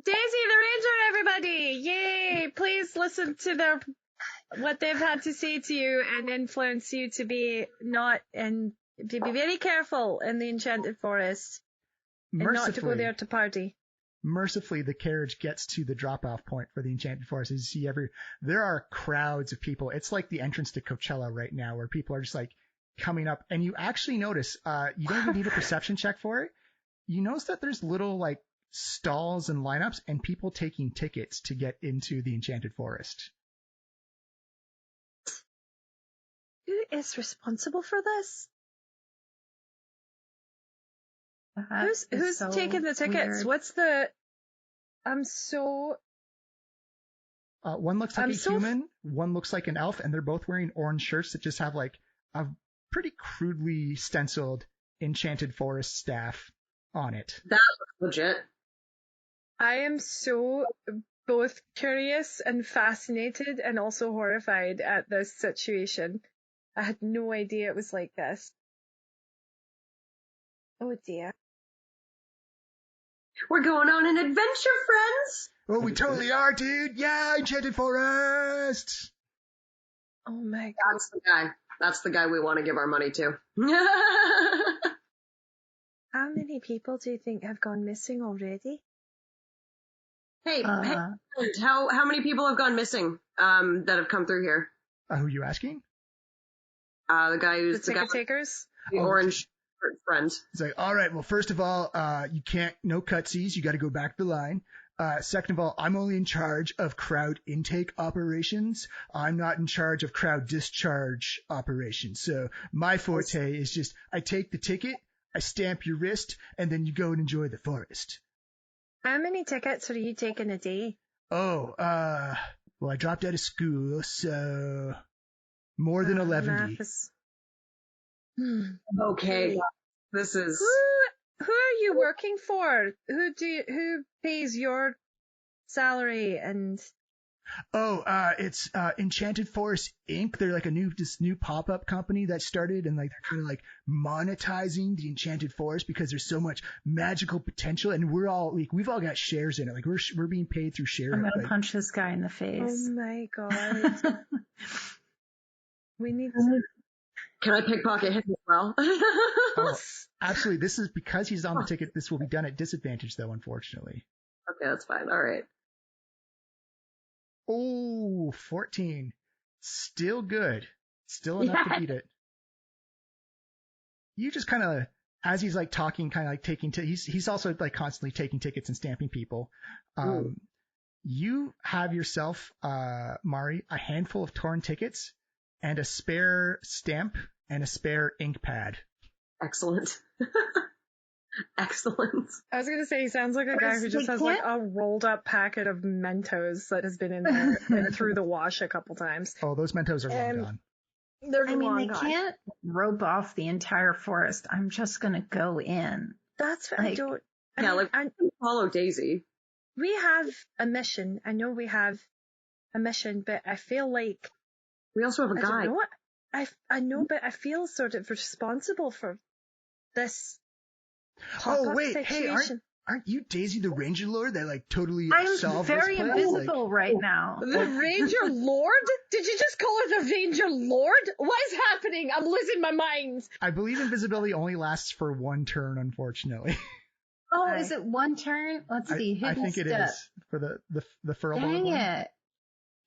the Ranger, everybody! Yay! Please listen to what they've had to say to you and influence you to be very careful in the Enchanted Forest and not to go there to party. Mercifully, the carriage gets to the drop-off point for the Enchanted Forest. As you see there are crowds of people. It's like the entrance to Coachella right now, where people are just like coming up, and you actually notice, you don't even need a perception check for it. You notice that there's little like stalls and lineups and people taking tickets to get into the Enchanted Forest. Who is responsible for this? Who's so taking the tickets? Weird. One looks like human, one looks like an elf, and they're both wearing orange shirts that just have like a pretty crudely stenciled Enchanted Forest staff on it. That looks legit. I am so both curious and fascinated and also horrified at this situation. I had no idea it was like this. Oh dear. We're going on an adventure, friends! Oh, we totally are, dude! Yeah, Enchanted Forest! Oh my god. That's the guy we want to give our money to. How many people do you think have gone missing already? Hey, how many people have gone missing that have come through here? Who are you asking? The guy who's the ticket takers? The orange friend. He's like, all right, well, first of all, you can't, no cutsies. You got to go back to the line. Second of all, I'm only in charge of crowd intake operations. I'm not in charge of crowd discharge operations. So my forte is just, I take the ticket, I stamp your wrist, and then you go and enjoy the forest. How many tickets are you taking a day? Oh, well, I dropped out of school, so more than 11. Okay. This is... Who are you working for? Who pays your salary and... Oh, it's Enchanted Forest Inc. They're like this new pop-up company that started, and like they're kind of like monetizing the Enchanted Forest because there's so much magical potential, and we've all got shares in it. Like we're being paid through shares. I'm gonna punch this guy in the face. Oh my god. We need to... Can I pickpocket him as well? Oh, absolutely. This is because he's on the ticket. This will be done at disadvantage, though, unfortunately. Okay, that's fine. All right. Oh, 14. Still good. Still enough to beat it. You just kind of, as he's like talking, kind of like taking, he's also like constantly taking tickets and stamping people. You have yourself, Mari, a handful of torn tickets and a spare stamp and a spare ink pad. Excellent. Excellent. I was going to say, he sounds like a guy who just has like a rolled up packet of Mentos that has been in there and through the wash a couple times. Oh, those Mentos are long gone. They can't rope off the entire forest. I'm just going to go in. That's what I don't... I follow Daisy. We have a mission. I know we have a mission, but I feel like... We also have a guide. I know, but I feel sort of responsible for this. Oh wait, situation. Hey, aren't you Daisy the Ranger Lord that like totally solved this very invisible right now. The Ranger Lord? Did you just call her the Ranger Lord? What is happening? I'm losing my mind. I believe invisibility only lasts for one turn, unfortunately. Oh, is it one turn? Let's see. I think it is for the furl. Dang it.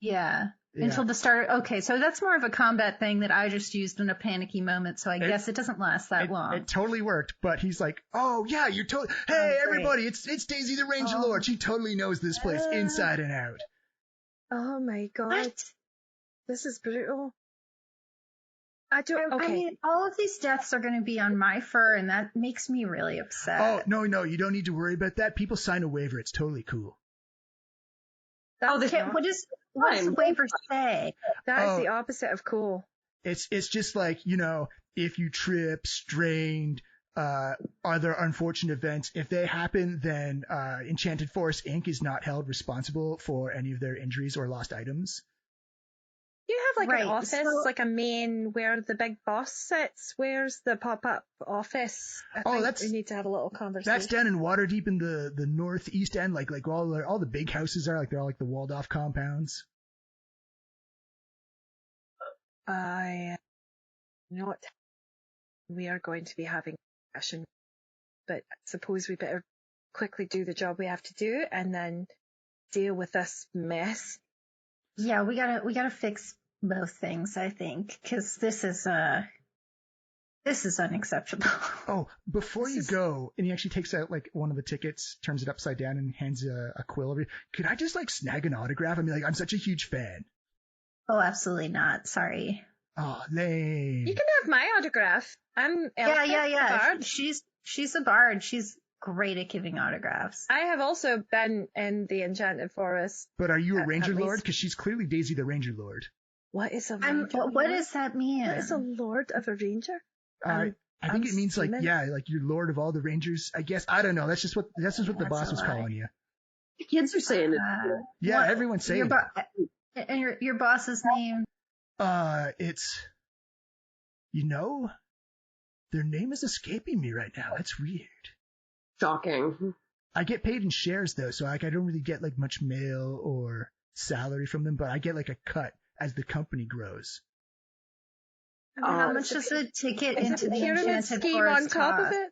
Yeah. Until the start. Okay, so that's more of a combat thing that I just used in a panicky moment, so I guess it doesn't last that long. It totally worked, but he's like, oh, yeah, you're totally... Hey, everybody, it's Daisy the Ranger Lord. She totally knows this place inside and out. Oh, my God. What? This is brutal. I mean, all of these deaths are going to be on my fur, and that makes me really upset. Oh, no, you don't need to worry about that. People sign a waiver. It's totally cool. What does the waiver say? That is the opposite of cool. It's just like, if you trip, strained, other unfortunate events, if they happen, then Enchanted Forest Inc. is not held responsible for any of their injuries or lost items. You have like an Right, office, so- like a main where the big boss sits. Where's the pop-up office? I think we need to have a little conversation. That's down in Waterdeep in the northeast end, like all the big houses are, like they're all like the walled off compounds. I not. We are going to be having a session, but I suppose we better quickly do the job we have to do and then deal with this mess. Yeah, we gotta fix both things, I think, because this is unacceptable. Oh, before you go, and he actually takes out like one of the tickets, turns it upside down, and hands a quill over. Could I just like snag an autograph and be like, I'm such a huge fan? Oh, absolutely not. Sorry. Oh, lame. You can have my autograph. I'm Elsbeth, Yeah. Bard. She's a bard. She's great at giving autographs. I have also been in the Enchanted Forest. But are you a Ranger at Lord? least. Because she's clearly Daisy the Ranger Lord. What is a ranger? What does that mean? What is a lord of a ranger? I think it means like, Seaman? yeah, like you're Lord of all the Rangers, I guess. I don't know. That's just what the boss a was lie. calling you. The kids are saying it. Yeah, What- everyone's saying it. And your boss's name? It's, their name is escaping me right now. That's weird. Shocking. I get paid in shares though, so like I don't really get like much mail or salary from them, but I get like a cut as the company grows. How much does a ticket Is into it a the pyramid Enchanted scheme Forest on top cost? of it?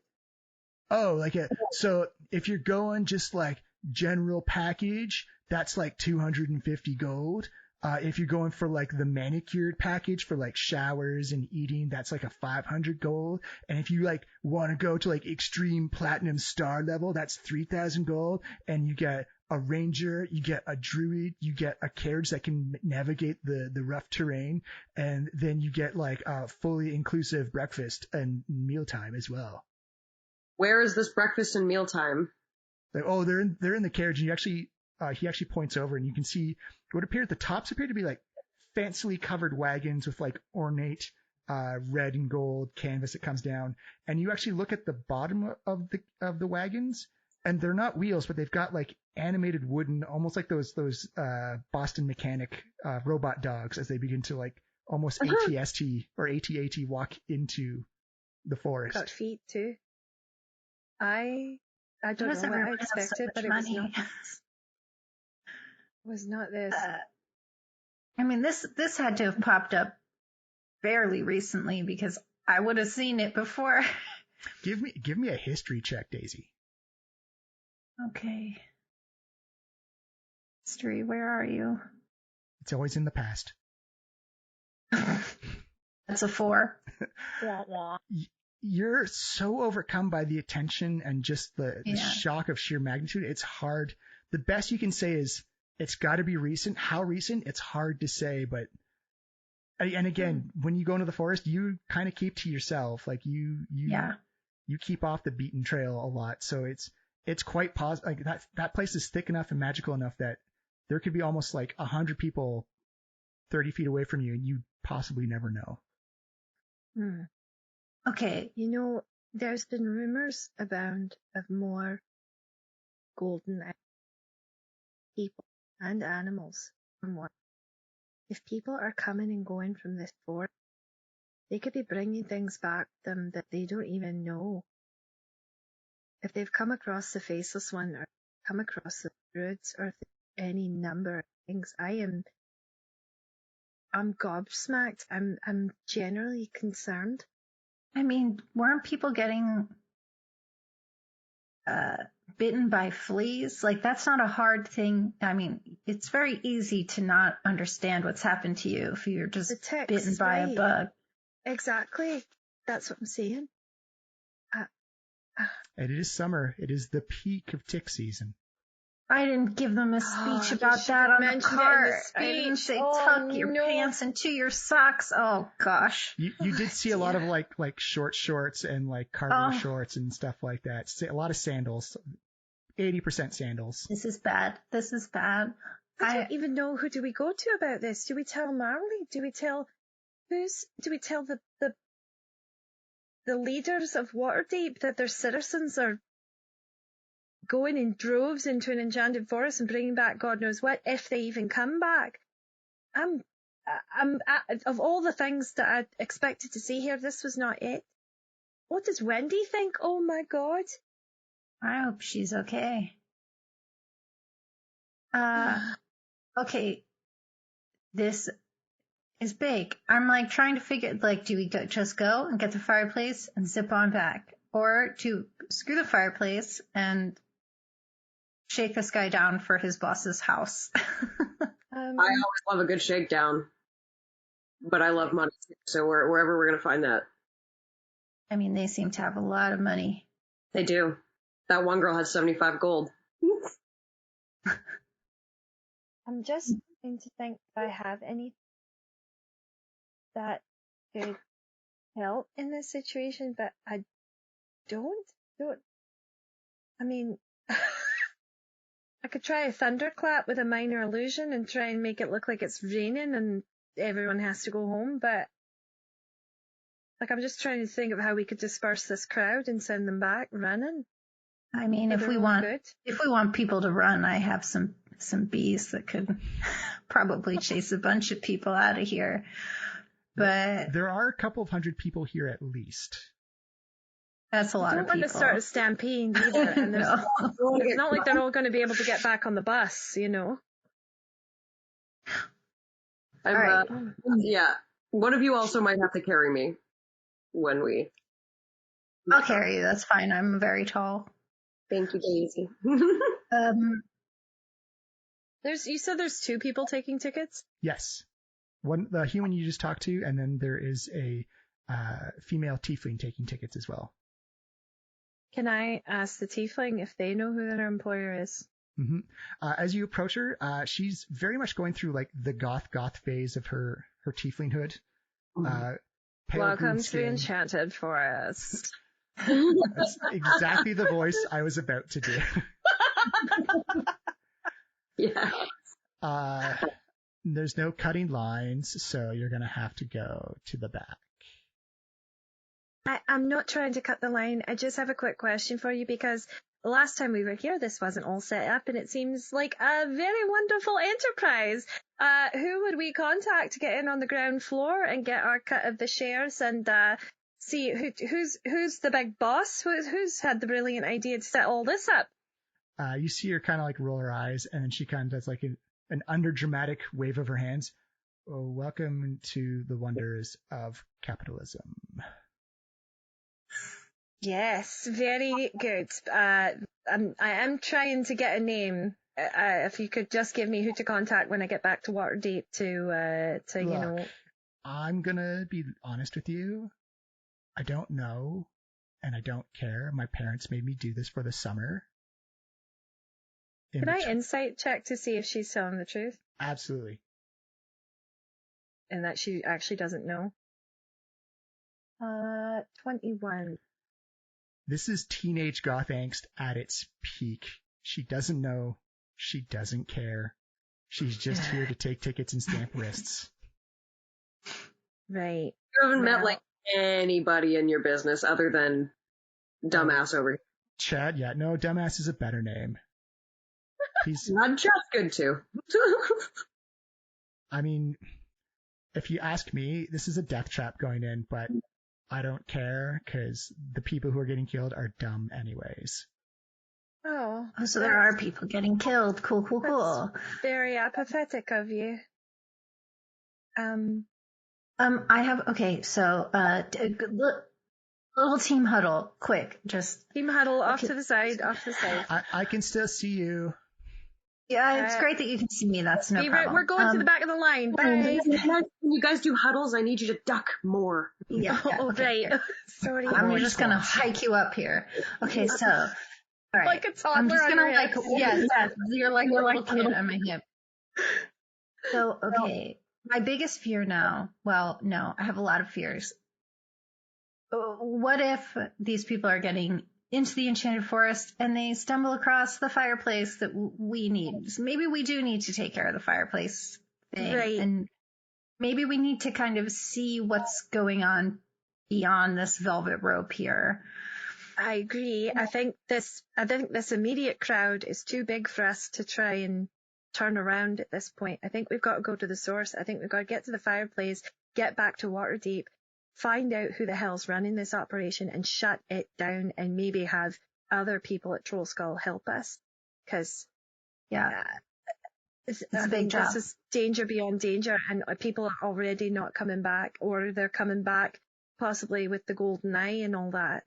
Oh, so if you're going just like general package, that's like 250 gold. If you're going for like the manicured package for like showers and eating, that's like a 500 gold. And if you like want to go to like extreme platinum star level, that's 3,000 gold. And you get a ranger, you get a druid, you get a carriage that can navigate the rough terrain. And then you get like a fully inclusive breakfast and mealtime as well. Where is this breakfast and mealtime? Like, oh, they're in the carriage. And he actually points over and you can see what appear at the tops appear to be like fancily covered wagons with like ornate red and gold canvas that comes down. And you actually look at the bottom of the wagons and they're not wheels, but they've got like animated wooden, almost like those Boston Mechanic robot dogs as they begin to like almost ATST or ATAT walk into the forest. Got feet too. I don't know what I everyone have so expected, much but money? it was not this. I mean, this had to have popped up fairly recently because I would have seen it before. Give me a history check, Daisy. Okay. History, where are you? It's always in the past. That's a 4. You're so overcome by the attention and just the Yeah. shock of sheer magnitude. It's hard. The best you can say is it's got to be recent. How recent? It's hard to say, but and again, when you go into the forest, you kind of keep to yourself. Like you keep off the beaten trail a lot. So it's quite like that place is thick enough and magical enough that there could be almost like 100 people 30 feet away from you and you possibly never know. Okay. There's been rumors abound of more golden people and animals from what. If people are coming and going from this forest, they could be bringing things back with them that they don't even know. If they've come across the Faceless One or come across the Druids or any number of things, I'm gobsmacked. I'm generally concerned. I mean, weren't people getting bitten by fleas? Like, that's not a hard thing. I mean, it's very easy to not understand what's happened to you if you're just The ticks, bitten by a right. bug. Exactly. That's what I'm saying. And it is summer. It is the peak of tick season. I didn't give them a Oh, speech you about should that have on the mentioned it in the cart. I didn't speech. say Oh, tuck your no. pants into your socks. Oh gosh. You did see a lot of like short shorts and like cargo Oh. shorts and stuff like that. A lot of sandals. 80% sandals. This is bad. This is bad. I don't even know who do we go to about this. Do we tell Marley? Do we tell the leaders of Waterdeep that their citizens are going in droves into an enchanted forest and bringing back God knows what, if they even come back? I'm of all the things that I expected to see here, this was not it. What does Wendy think? Oh my God. I hope she's okay. Okay. This is big. I'm like trying to figure, like, do we just go and get the fireplace and zip on back? Or to screw the fireplace and shake this guy down for his boss's house? I always love a good shakedown. But I love money, so wherever we're going to find that. I mean, they seem to have a lot of money. They do. That one girl has 75 gold. I'm just trying to think if I have any that could help in this situation, but I don't. I mean, I could try a thunderclap with a minor illusion and try and make it look like it's raining and everyone has to go home, but like I'm just trying to think of how we could disperse this crowd and send them back running. I mean, if we want people to run, I have some bees that could probably chase a bunch of people out of here. But there are a couple of hundred people here at least. That's a lot of people. Don't want to start a stampede either. And No. It's not like they're all going to be able to get back on the bus, you know. All right. Yeah. One of you also might have to carry me when we. I'll carry you. That's fine. I'm very tall. Thank you, Daisy. You said there's 2 people taking tickets? Yes. One, the human you just talked to, and then there is a female tiefling taking tickets as well. Can I ask the tiefling if they know who their employer is? Mm-hmm. As you approach her, she's very much going through like the goth phase of her tieflinghood. Welcome to Enchanted Forest. That's exactly the voice I was about to do. Yeah. There's no cutting lines, so you're going to have to go to the back. I'm not trying to cut the line. I just have a quick question for you because the last time we were here, this wasn't all set up and it seems like a very wonderful enterprise. Who would we contact to get in on the ground floor and get our cut of the shares and see who's the big boss? Who's had the brilliant idea to set all this up? You see her kind of like roll her eyes and then she kind of does like an underdramatic wave of her hands. Oh, welcome to the wonders of capitalism. Yes, very good. I am trying to get a name. If you could just give me who to contact when I get back to Waterdeep to Look, you know. I'm gonna be honest with you. I don't know, and I don't care. My parents made me do this for the summer. Can I insight check to see if she's telling the truth? Absolutely. And that she actually doesn't know. 21. This is teenage goth angst at its peak. She doesn't know. She doesn't care. She's just here to take tickets and stamp wrists. Right. You haven't met like anybody in your business other than dumbass over here. Chad, yeah, no, dumbass is a better name. He's not just good too. I mean, if you ask me, this is a death trap going in, but I don't care because the people who are getting killed are dumb anyways. Oh, so there are people getting killed. Cool. Very apathetic of you. I have, okay, so, little team huddle, quick, just. Team huddle, off to the side. I can still see you. Yeah, it's great that you can see me, that's no problem. We're going to the back of the line, bye. When you guys do huddles, I need you to duck more. Yeah, okay. Right. Sorry. I'm just gonna hike you up here. Okay, so, all right. Like a toddler I'm just on gonna your hip. yes, you're like a little kid on my hip. So, okay, my biggest fear now, well, no, I have a lot of fears. What if these people are getting into the Enchanted Forest and they stumble across the fireplace that we need? So maybe we do need to take care of the fireplace thing. Right. And maybe we need to kind of see what's going on beyond this velvet rope here. I agree. I think this immediate crowd is too big for us to try and turn around at this point. I think we've got to go to the source. I think we've got to get to the fireplace, get back to Waterdeep, find out who the hell's running this operation and shut it down, and maybe have other people at Trollskull help us. Because, it's a big job. This is danger beyond danger, and people are already not coming back, or they're coming back possibly with the golden eye and all that.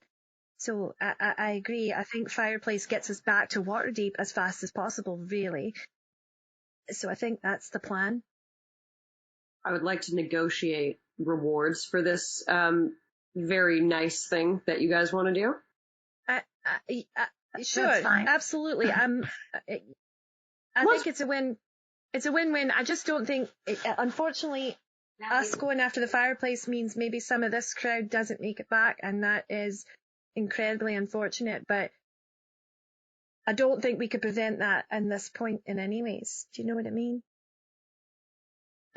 So I agree. I think fireplace gets us back to Waterdeep as fast as possible, really. So I think that's the plan. I would like to negotiate rewards for this very nice thing that you guys want to do. Sure, absolutely. I think it's a win. It's a win-win. I just don't think, unfortunately, us going after the fireplace means maybe some of this crowd doesn't make it back, and that is incredibly unfortunate. But I don't think we could prevent that in this point in any ways. Do you know what I mean?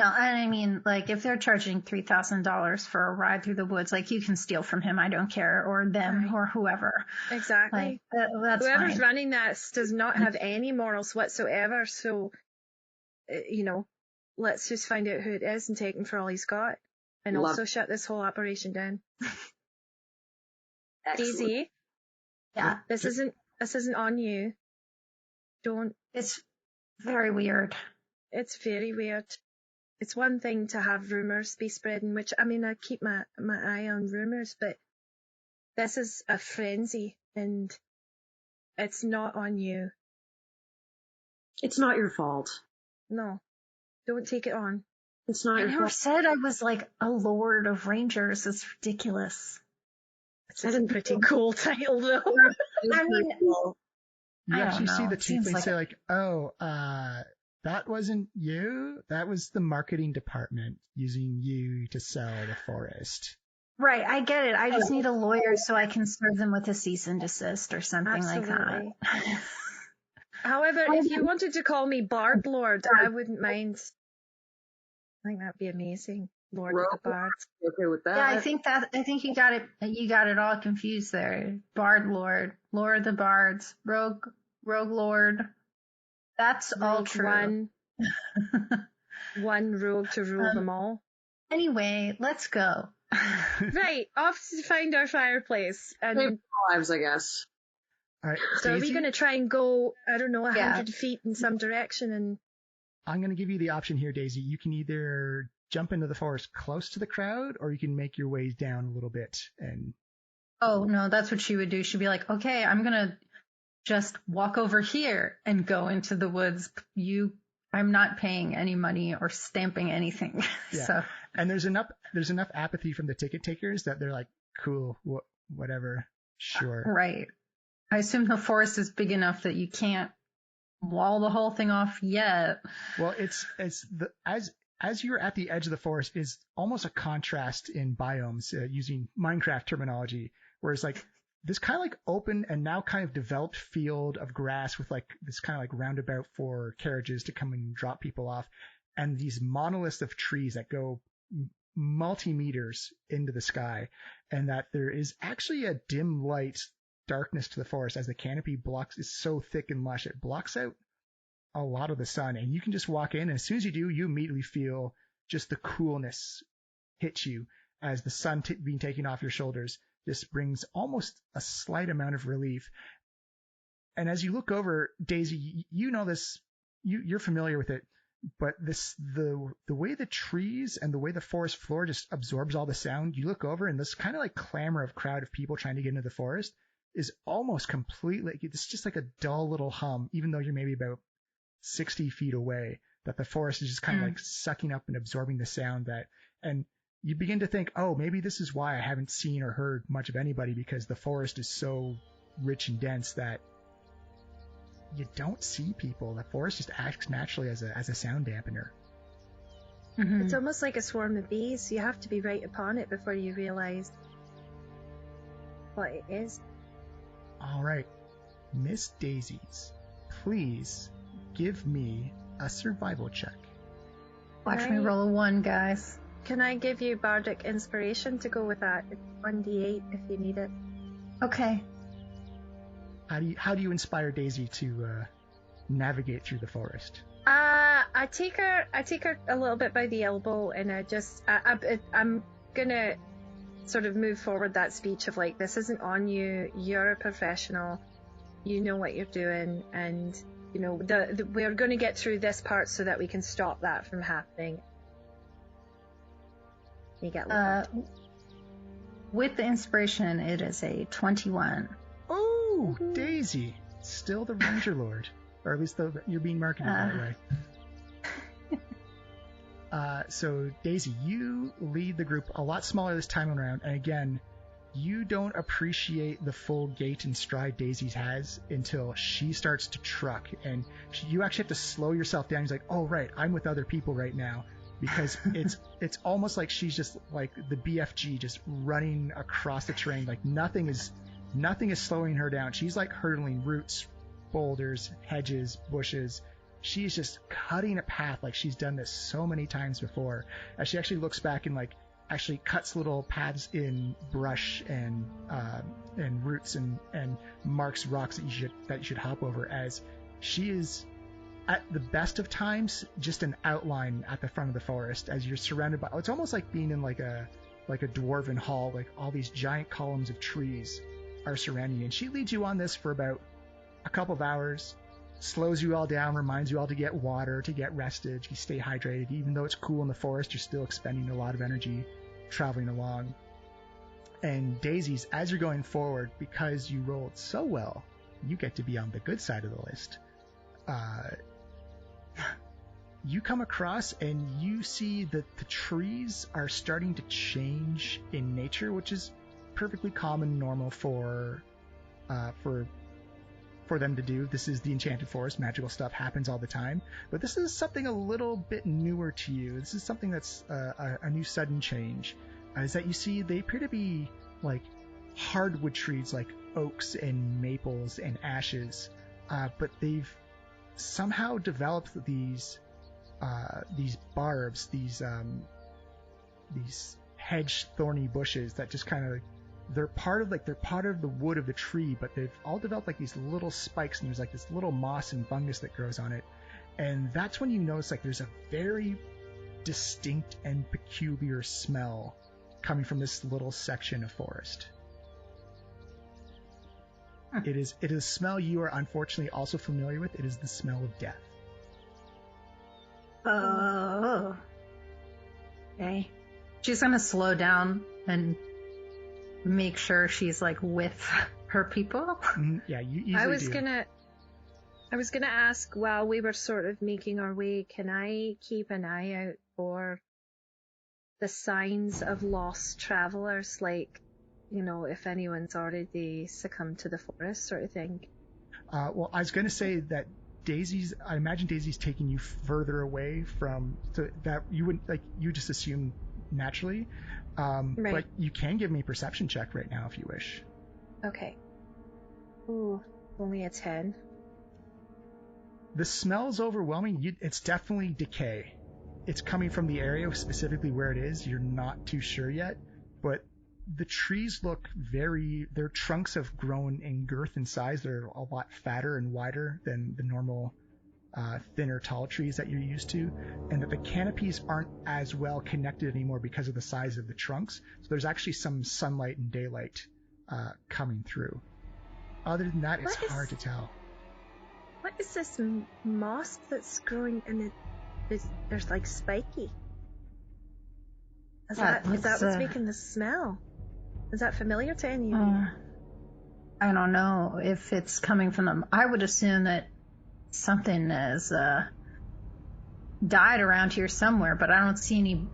No, and I mean, like, if they're charging $3,000 for a ride through the woods, like, you can steal from him, I don't care, or them, or whoever. Exactly. Like, that's Whoever's fine. running this does not have any morals whatsoever, so, let's just find out who it is and take him for all he's got, and also shut this whole operation down. Daisy? Yeah. This isn't on you. Don't. It's very weird. It's very weird. It's one thing to have rumours be spreading, which, I mean, I keep my eye on rumours, but this is a frenzy, and it's not on you. It's not your fault. No. Don't take it on. It's not your fault. I never said I was, like, a lord of rangers. It's ridiculous. It's a pretty cool title, though. I mean, You I don't actually see know. the It seems tiefling like- say like, that wasn't you? That was the marketing department using you to sell the forest. Right, I get it. I just need a lawyer so I can serve them with a cease and desist or something like that. However, if you wanted to call me Bard Lord, I wouldn't mind. I think that'd be amazing. Lord of the Bards. Okay with that? Yeah, I think you got it all confused there. Bard Lord, Lord of the Bards, Rogue Lord. That's all true. One rogue to rule them all. Anyway, let's go. Right, off to find our fireplace. Save And lives, I guess. All right, so are we Daisy, going to try and go, I don't know, 100 feet in some direction? And I'm going to give you the option here, Daisy. You can either jump into the forest close to the crowd, or you can make your ways down a little bit. And Oh, no, that's what she would do. She'd be like, okay, I'm going to just walk over here and go into the woods. I'm not paying any money or stamping anything. Yeah. So, and there's enough apathy from the ticket takers that they're like, cool, whatever, sure. right. I assume the forest is big enough that you can't wall the whole thing off yet. Well, as you're at the edge of the forest is almost a contrast in biomes, using Minecraft terminology, whereas like this kind of like open and now kind of developed field of grass with like this kind of like roundabout for carriages to come and drop people off, and these monoliths of trees that go multi-meters into the sky, and that there is actually a dim light darkness to the forest as the canopy is so thick and lush, it blocks out a lot of the sun, and you can just walk in, and as soon as you do, you immediately feel just the coolness hit you as the sun being taken off your shoulders just brings almost a slight amount of relief. And as you look over, Daisy, you know this, you're familiar with it, but the way the trees and the way the forest floor just absorbs all the sound, you look over and this kind of like clamor of crowd of people trying to get into the forest is almost completely, it's just like a dull little hum, even though you're maybe about 60 feet away, that the forest is just kind of like sucking up and absorbing the sound and you begin to think, oh, maybe this is why I haven't seen or heard much of anybody, because the forest is so rich and dense that you don't see people. The forest just acts naturally as a sound dampener. Mm-hmm. It's almost like a swarm of bees. You have to be right upon it before you realize what it is. All right, Miss Daisies, please give me a survival check. Watch me roll a 1, guys. Can I give you bardic inspiration to go with that? It's 1d8 if you need it. Okay. How do you inspire Daisy to navigate through the forest? I take her a little bit by the elbow, and I'm gonna sort of move forward that speech of like, this isn't on you. You're a professional. You know what you're doing, and you know we're going to get through this part so that we can stop that from happening. You get with the inspiration, it is a 21. Oh, Daisy, still the Ranger Lord, or at least you're being marketed that way. So Daisy, you lead the group, a lot smaller this time around, and again, you don't appreciate the full gait and stride Daisy has until she starts to truck, and you actually have to slow yourself down. He's like, oh right, I'm with other people right now, because it's almost like she's just like the BFG, just running across the terrain. Like nothing is slowing her down. She's like hurdling roots, boulders, hedges, bushes. She's just cutting a path like she's done this so many times before, as she actually looks back and like actually cuts little paths in brush and roots and marks rocks that you should hop over, as she is at the best of times just an outline at the front of the forest as you're surrounded by. It's almost like being in like a dwarven hall, like all these giant columns of trees are surrounding you, and she leads you on this for about a couple of hours. Slows you all down, reminds you all to get water, to get rested, to stay hydrated. Even though it's cool in the forest, you're still expending a lot of energy traveling along. And Daisy's, as you're going forward, because you rolled so well, you get to be on the good side of the list. You come across and you see that the trees are starting to change in nature, which is perfectly common and normal for them to do. This is the Enchanted Forest. Magical stuff happens all the time. But this is something a little bit newer to you. This is something that's a new sudden change. Is that you see they appear to be like hardwood trees like oaks and maples and ashes. But they've somehow developed these barbs, these hedge thorny bushes that just kind of, they're part of the wood of the tree, but they've all developed like these little spikes, and there's like this little moss and fungus that grows on it. And that's when you notice like there's a very distinct and peculiar smell coming from this little section of forest. It is a smell you are unfortunately also familiar with. It is the smell of death. Oh. Okay. She's gonna slow down and make sure she's like with her people. Yeah, you easily I was gonna ask, while we were sort of making our way, can I keep an eye out for the signs of lost travelers, like, you know, if anyone's already succumbed to the forest sort of thing? Well, I was gonna say that I imagine Daisy's taking you further away from, so that you wouldn't, like, you just assume naturally. Right. But you can give me a perception check right now if you wish. Okay. Ooh, only a 10. The smell's overwhelming. It's definitely decay. It's coming from the area, specifically where it is. You're not too sure yet, but the trees look their trunks have grown in girth and size. They're a lot fatter and wider than the normal thinner tall trees that you're used to, and that the canopies aren't as well connected anymore because of the size of the trunks. So there's actually some sunlight and daylight coming through. Other than that, it's hard to tell. What is this moss that's growing and there's like spiky? Is that what's making the smell? Is that familiar to any of you? I don't know if it's coming from them. I would assume that something has died around here somewhere, but I don't see any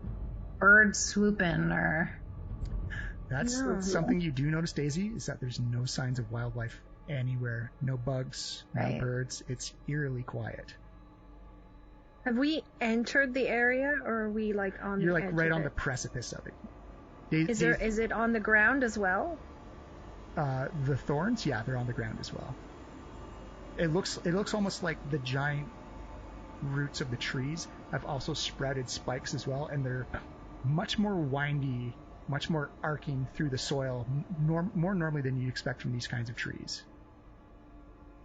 birds swooping or... That's something you do notice, Daisy, is that there's no signs of wildlife anywhere. No bugs, no birds. It's eerily quiet. Have we entered the area, or are we like on You're the like edge right of on it? the precipice of it. Is it on the ground as well? The thorns, yeah, they're on the ground as well. It looks almost like the giant roots of the trees have also sprouted spikes as well, and they're much more windy, much more arcing through the soil, more normally than you'd expect from these kinds of trees.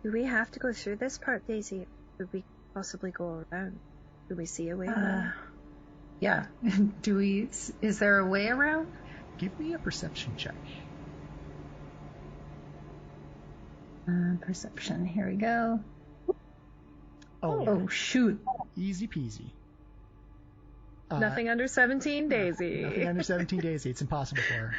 Do we have to go through this part, Daisy? Would we possibly go around? Do we see a way Uh, around? yeah. Is there a way around? Give me a perception check. Perception. Here we go. Oh, shoot. easy peasy. Nothing under 17, Daisy. Nothing under 17 Daisy. It's impossible for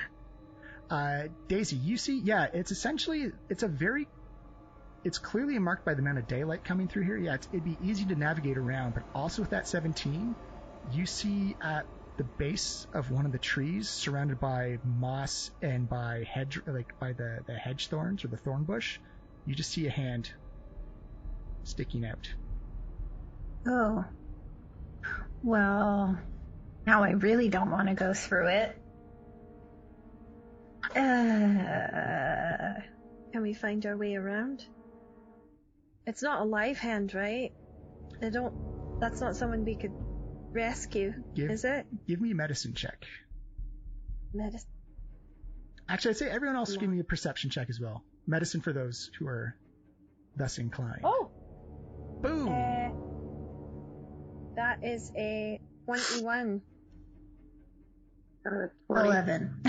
her. Daisy, you see, yeah, it's essentially, it's clearly marked by the amount of daylight coming through here. Yeah, it'd be easy to navigate around, but also with that 17, you see at the base of one of the trees, surrounded by moss and by by the hedge thorns or the thorn bush, you just see a hand sticking out. Oh. Well, now I really don't want to go through it. Can we find our way around? It's not a live hand, right? That's not someone we could rescue, is it? Give me a medicine check. Medicine. Actually, I'd say everyone else give me a perception check as well. Medicine for those who are thus inclined. Oh! Boom! That is a 21. 11.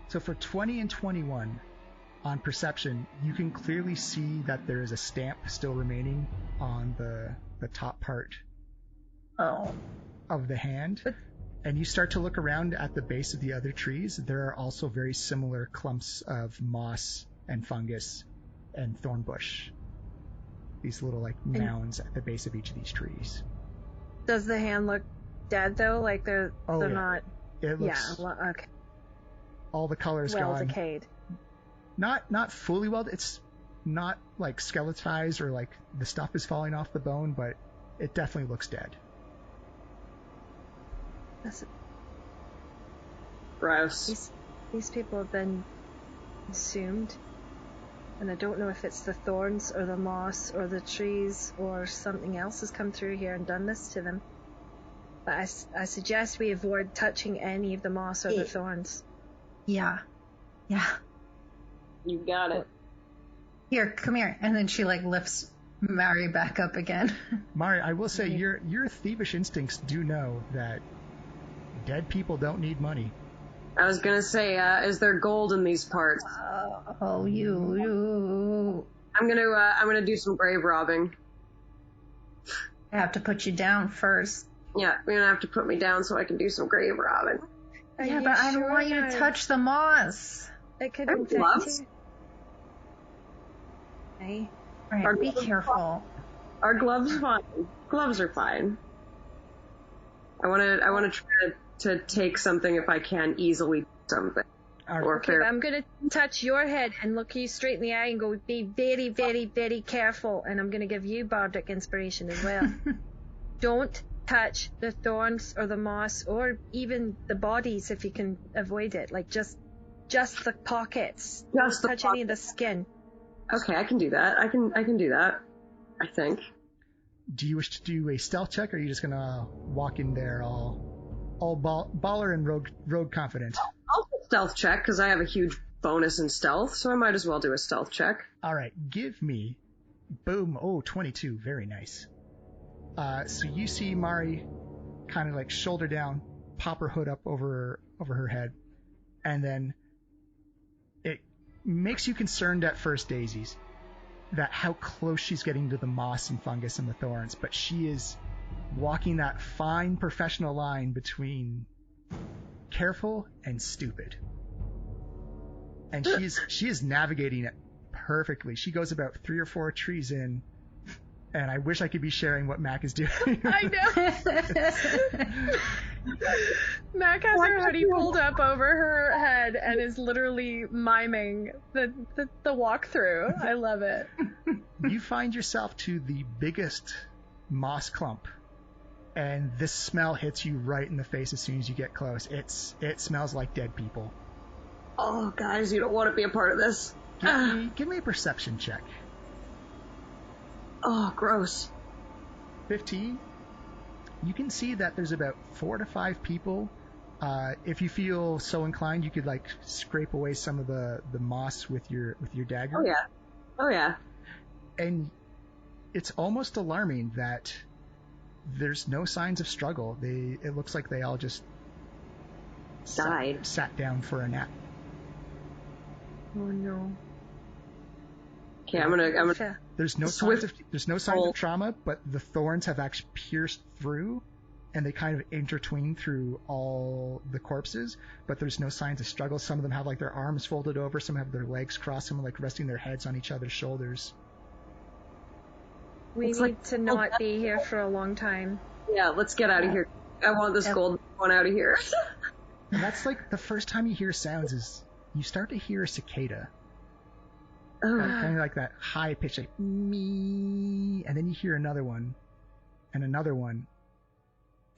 So for 20 and 21 on perception, you can clearly see that there is a stamp still remaining on the top part of the hand. And you start to look around at the base of the other trees. There are also very similar clumps of moss and fungus and thorn bush. These little mounds at the base of each of these trees. Does the hand look dead though? Like they're not. It looks. Yeah. Okay. All the colors well gone. decayed. Not fully well. It's not like skeletized or like the stuff is falling off the bone, but it definitely looks dead. That's Gross. These people have been consumed. And I don't know if it's the thorns or the moss or the trees or something else has come through here and done this to them. But I suggest we avoid touching any of the moss or the thorns. Yeah. You got it. Here, come here. And then she lifts Mari back up again. Mari, I will say your thievish instincts do know that dead people don't need money. I was gonna say, is there gold in these parts? You. I'm gonna do some grave robbing. I have to put you down first. Yeah, you're gonna have to put me down so I can do some grave robbing. Yeah, but I don't want you to touch the moss. It could Are infect gloves? you. Hey. Alright, be careful. Are gloves fine? Gloves are fine. I wanna try to take something if I can easily do something. Okay, I'm gonna touch your head and look you straight in the eye and go, be very, very, very careful. And I'm gonna give you bardic inspiration as well. Don't touch the thorns or the moss or even the bodies if you can avoid it. Just the pockets. Don't touch any of the skin. Okay, I can do that. I can do that. I think. Do you wish to do a stealth check, or are you just gonna walk in there all baller and rogue confident? I'll do a stealth check because I have a huge bonus in stealth, so I might as well do a stealth check. All right, give me, boom, 22, very nice. So you see Mari kind of shoulder down, pop her hood up over her head, and then it makes you concerned at first, Daisies, that how close she's getting to the moss and fungus and the thorns, but she is walking that fine professional line between careful and stupid. And she is navigating it perfectly. She goes about 3 or 4 trees in, and I wish I could be sharing what Mac is doing. I know. Mac has her hoodie pulled up over her head and is literally miming the walkthrough. I love it. You find yourself to the biggest moss clump, and this smell hits you right in the face as soon as you get close. It smells like dead people. Oh, guys, you don't want to be a part of this. Give me a perception check. Oh, gross. 15. You can see that there's about 4 to 5 people. If you feel so inclined, you could scrape away some of the moss with your dagger. Oh yeah. And it's almost alarming that there's no signs of struggle. It looks like they all just died. Sat down for a nap. Oh no. Okay, I'm gonna. There's no signs of trauma, but the thorns have actually pierced through, and they kind of intertwine through all the corpses. But there's no signs of struggle. Some of them have like their arms folded over, some have their legs crossed, some are like resting their heads on each other's shoulders. We need to not be here for a long time. Yeah, let's get out of here. I want this gold one out of here. And that's like the first time you hear sounds is you start to hear a cicada. Kind of like that high pitch, like me, and then you hear another one, and another one,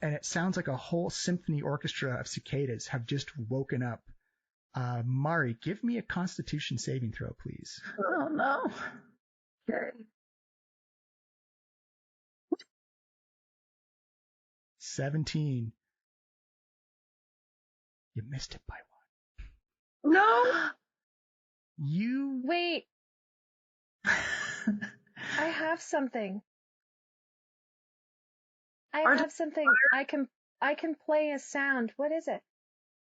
and it sounds like a whole symphony orchestra of cicadas have just woken up. Mari, give me a Constitution saving throw, please. Oh no. Okay. 17. You missed it by one. No! You... Wait. I have something. I can play a sound. What is it?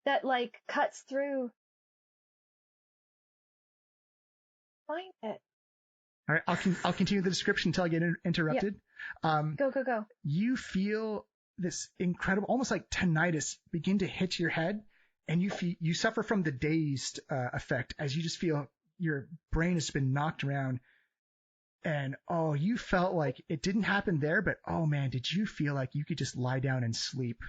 That like cuts through. Find it. All right, I'll continue the description until I get interrupted. Yep. Go. You feel this incredible, almost like tinnitus, begin to hit your head, and you suffer from the dazed effect as you just feel your brain has been knocked around, and you felt like it didn't happen there, but oh man, did you feel like you could just lie down and sleep?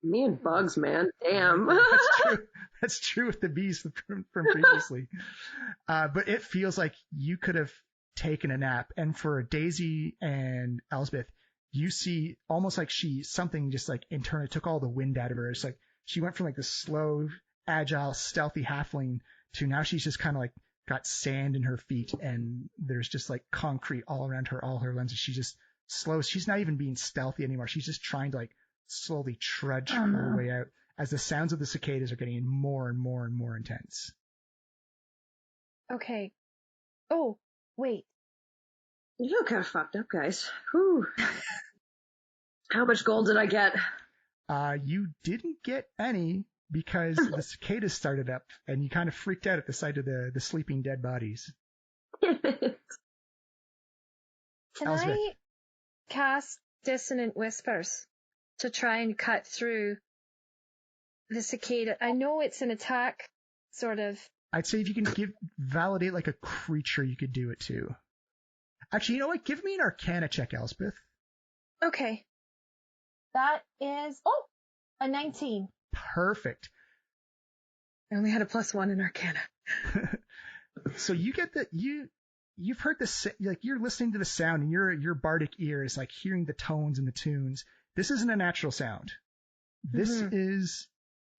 Me and bugs, man. Damn. That's true. That's true with the bees from previously. But it feels like you could have taken a nap. And for Daisy and Elsbeth, you see almost like something just like internally took all the wind out of her. It's like she went from like this slow, agile, stealthy halfling to now she's just kind of like got sand in her feet and there's just like concrete all around her, all her lenses. She's just slow. She's not even being stealthy anymore. She's just trying to like slowly trudge her way out as the sounds of the cicadas are getting more and more and more intense. Okay. Oh, wait. You look kind of fucked up, guys. Whew. How much gold did I get? You didn't get any because the cicadas started up and you kind of freaked out at the sight of the sleeping dead bodies. Can Elsbeth. I cast Dissonant Whispers to try and cut through the cicada? I know it's an attack, sort of. I'd say if you can validate like a creature, you could do it too. Actually, you know what? Give me an Arcana check, Elsbeth. Okay. That is, a 19. Perfect. I only had a +1 in Arcana. So you get you've heard this, like you're listening to the sound and your bardic ear is like hearing the tones and the tunes. This isn't a natural sound. This is,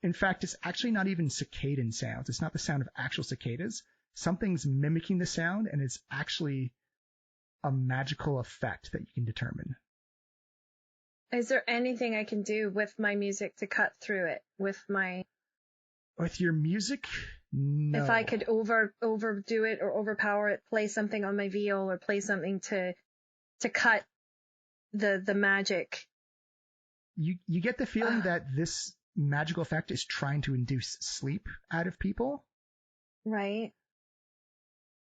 in fact, it's actually not even cicadan sounds. It's not the sound of actual cicadas. Something's mimicking the sound and it's actually a magical effect that you can determine. Is there anything I can do with my music to cut through it? With your music? No. If I could overdo it or overpower it, play something on my viol or play something to cut the magic. You get the feeling that this magical effect is trying to induce sleep out of people. Right.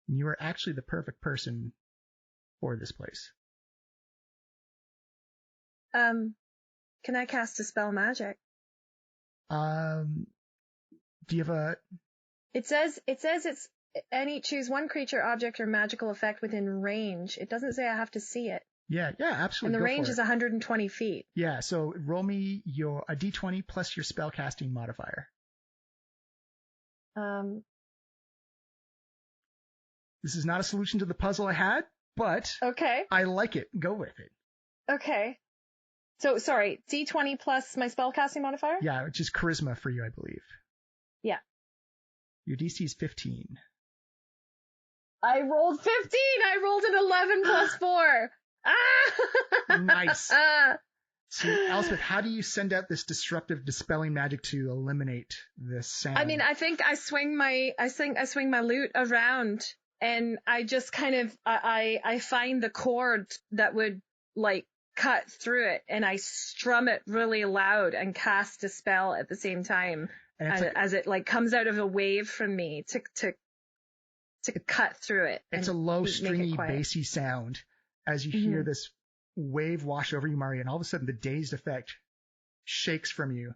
You are actually the perfect person for this place. Can I cast a spell magic? Do you have a... It says it's choose one creature, object, or magical effect within range. It doesn't say I have to see it. Yeah, absolutely. And the range is 120 feet. Yeah, so roll me a d20 plus your spellcasting modifier. This is not a solution to the puzzle I had, but okay. I like it. Go with it. Okay. So, sorry, d20 plus my spellcasting modifier? Yeah, which is charisma for you, I believe. Yeah. Your DC is 15. I rolled 15! I rolled an 11 plus 4! Ah! Nice. So, Elsbeth, how do you send out this disruptive dispelling magic to eliminate this sound? I mean, I think I swing my lute around and I just kind of, I find the chord that would like cut through it, and I strum it really loud and cast a spell at the same time as it like comes out of a wave from me to cut through it. It's a low, stringy, bassy sound as you hear this wave wash over you, Mari, and all of a sudden the dazed effect shakes from you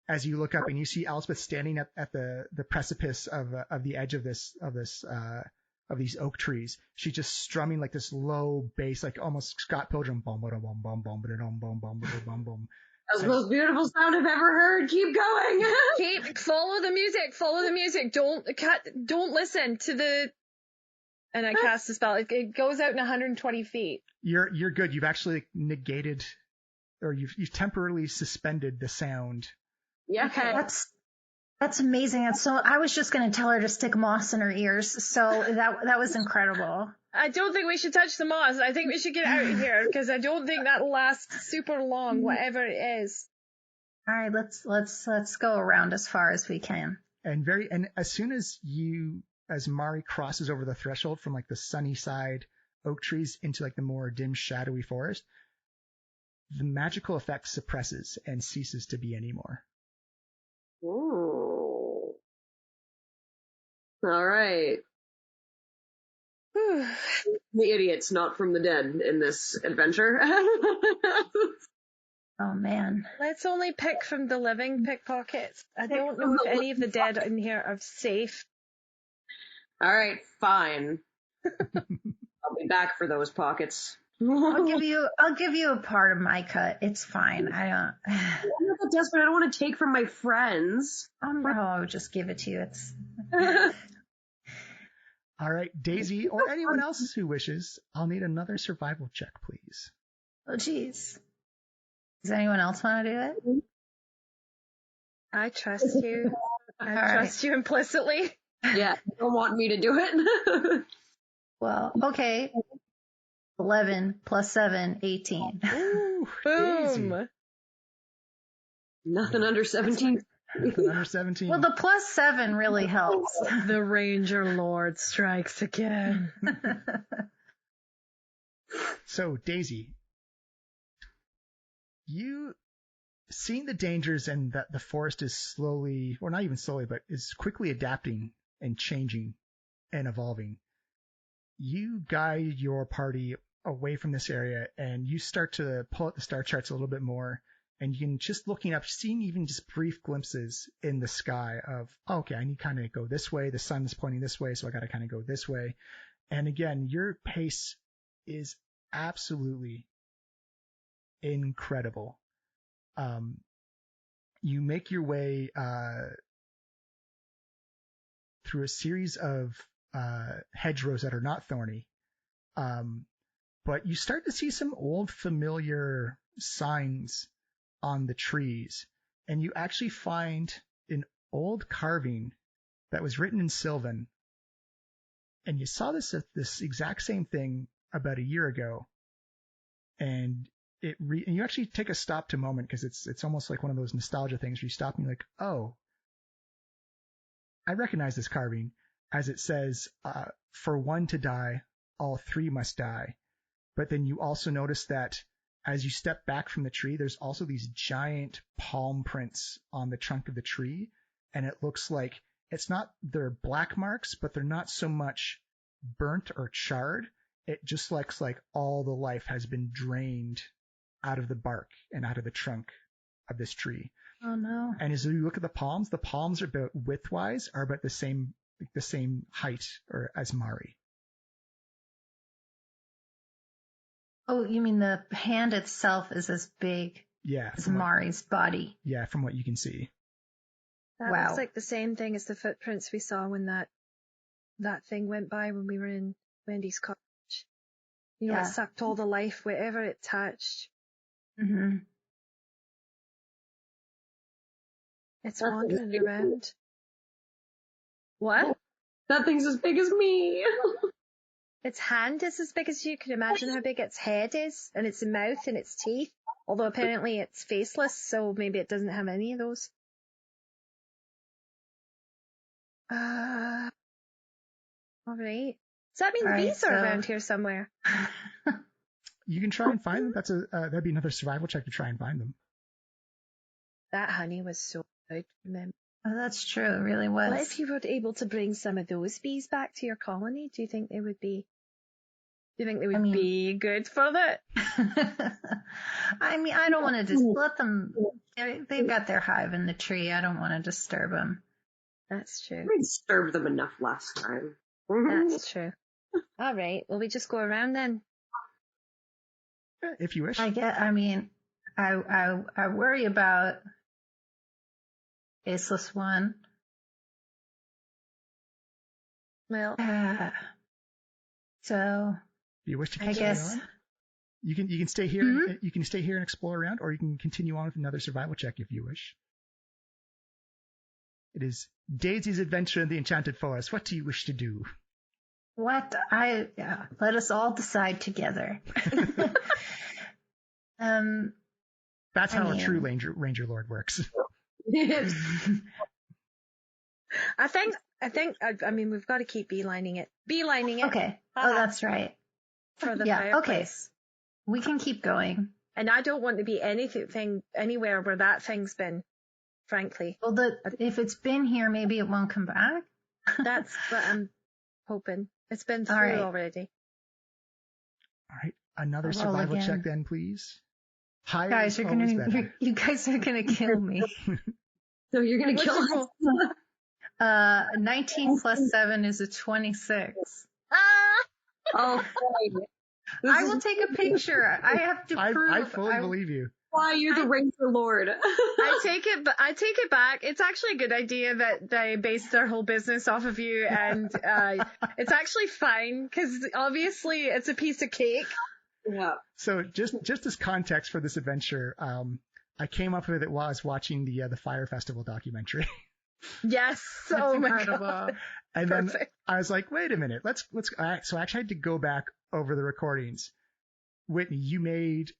as you look up and you see Elsbeth standing at the precipice of the edge of these oak trees. She's just strumming like this low bass, like almost Scott Pilgrim. Bum bum bum bum bum bum bum bum bum bum. That's the most beautiful sound I've ever heard. Keep going. Follow the music. Don't listen to the. And I cast a spell. It goes out in 120 feet. You're good. You've actually negated, or you've temporarily suspended the sound. Yeah. Okay. That's amazing. And so I was just going to tell her to stick moss in her ears. So that was incredible. I don't think we should touch the moss. I think we should get out of here because I don't think that lasts super long, whatever it is. All right, let's go around as far as we can. And as soon as Mari crosses over the threshold from like the sunny side oak trees into like the more dim, shadowy forest, the magical effect suppresses and ceases to be anymore. Ooh. All right. The idiot's not from the dead in this adventure. Oh man. Let's only pick from the living pickpockets. I don't know if any of the dead in here are safe. All right, fine. I'll be back for those pockets. I'll give you a part of my cut. It's fine. I'm not that desperate. I don't want to take from my friends. I'll just give it to you. It's all right, Daisy, or anyone else who wishes, I'll need another survival check, please. Oh, geez. Does anyone else want to do it? I trust you. Trust you implicitly. Yeah, you don't want me to do it. Well, okay. 11 plus 7, 18. Ooh, boom. Daisy. Nothing under 17. Nothing under 17. Well, the plus 7 really helps. The Ranger Lord strikes again. So, Daisy, you seeing the dangers and that the forest is slowly, or not even slowly, but is quickly adapting and changing and evolving, you guide your party away from this area and you start to pull out the star charts a little bit more, and you can just looking up, seeing even just brief glimpses in the sky of, oh, okay, I need kind of go this way. The sun's pointing this way, so I got to kind of go this way. And again, your pace is absolutely incredible. You make your way through a series of hedgerows that are not thorny, but you start to see some old familiar signs on the trees, and you actually find an old carving that was written in Sylvan, and you saw this exact same thing about a year ago, and and you actually take a stop to moment because it's almost like one of those nostalgia things where you stop and you're like, oh, I recognize this carving, as it says, for one to die, all three must die. But then you also notice that as you step back from the tree, there's also these giant palm prints on the trunk of the tree. And it looks like they're black marks, but they're not so much burnt or charred. It just looks like all the life has been drained out of the bark and out of the trunk of this tree. Oh no. And as you look at the palms are about widthwise are about the same height or as Mari. Oh, you mean the hand itself is as big as Mari's body? Yeah, from what you can see. That looks like the same thing as the footprints we saw when that thing went by when we were in Wendy's cottage. You know, it sucked all the life wherever it touched. Mm-hmm. It's wandering around. What? That thing's as big as me. Its hand is as big as you can imagine how big its head is, and its mouth and its teeth. Although apparently it's faceless, so maybe it doesn't have any of those. Alright. Does that mean All the right, bees are around here somewhere? You can try and find them. That'd be another survival check to try and find them. That honey was so good, remember? Oh, that's true. It really was. What if you were able to bring some of those bees back to your colony? Do you think they would be? Do you think they would be good for that? I mean, I don't want to just let them. They've got their hive in the tree. I don't want to disturb them. That's true. We disturbed them enough last time. That's true. All right. Well, we just go around then. If you wish. I worry about Faceless One. Well, so If you wish to I continue guess on, you can stay here. Mm-hmm. You can stay here and explore around, or you can continue on with another survival check if you wish. It is Daisy's adventure in the Enchanted Forest. What do you wish to do? let us all decide together. That's how a true Ranger Lord works. I mean, we've got to keep beelining it. Okay. Oh, that's right. For the fireplace. Okay. We can keep going. And I don't want to be anywhere where that thing's been, frankly. Well, if it's been here, maybe it won't come back. That's what I'm hoping. It's been through already. All right. Another survival check then, please. You guys are gonna kill me. So you're gonna kill us. 19 plus 7 is a 26. Oh, I will take a picture. I have to prove. I fully believe you. Why you're the Ranger Lord? I take it back. It's actually a good idea that they based their whole business off of you, and it's actually fine because obviously it's a piece of cake. Yeah. So just as context for this adventure, I came up with it while I was watching the Fire Festival documentary. Yes. Oh my God. And then I was like, wait a minute, let's. So I actually had to go back over the recordings. Whitney, you made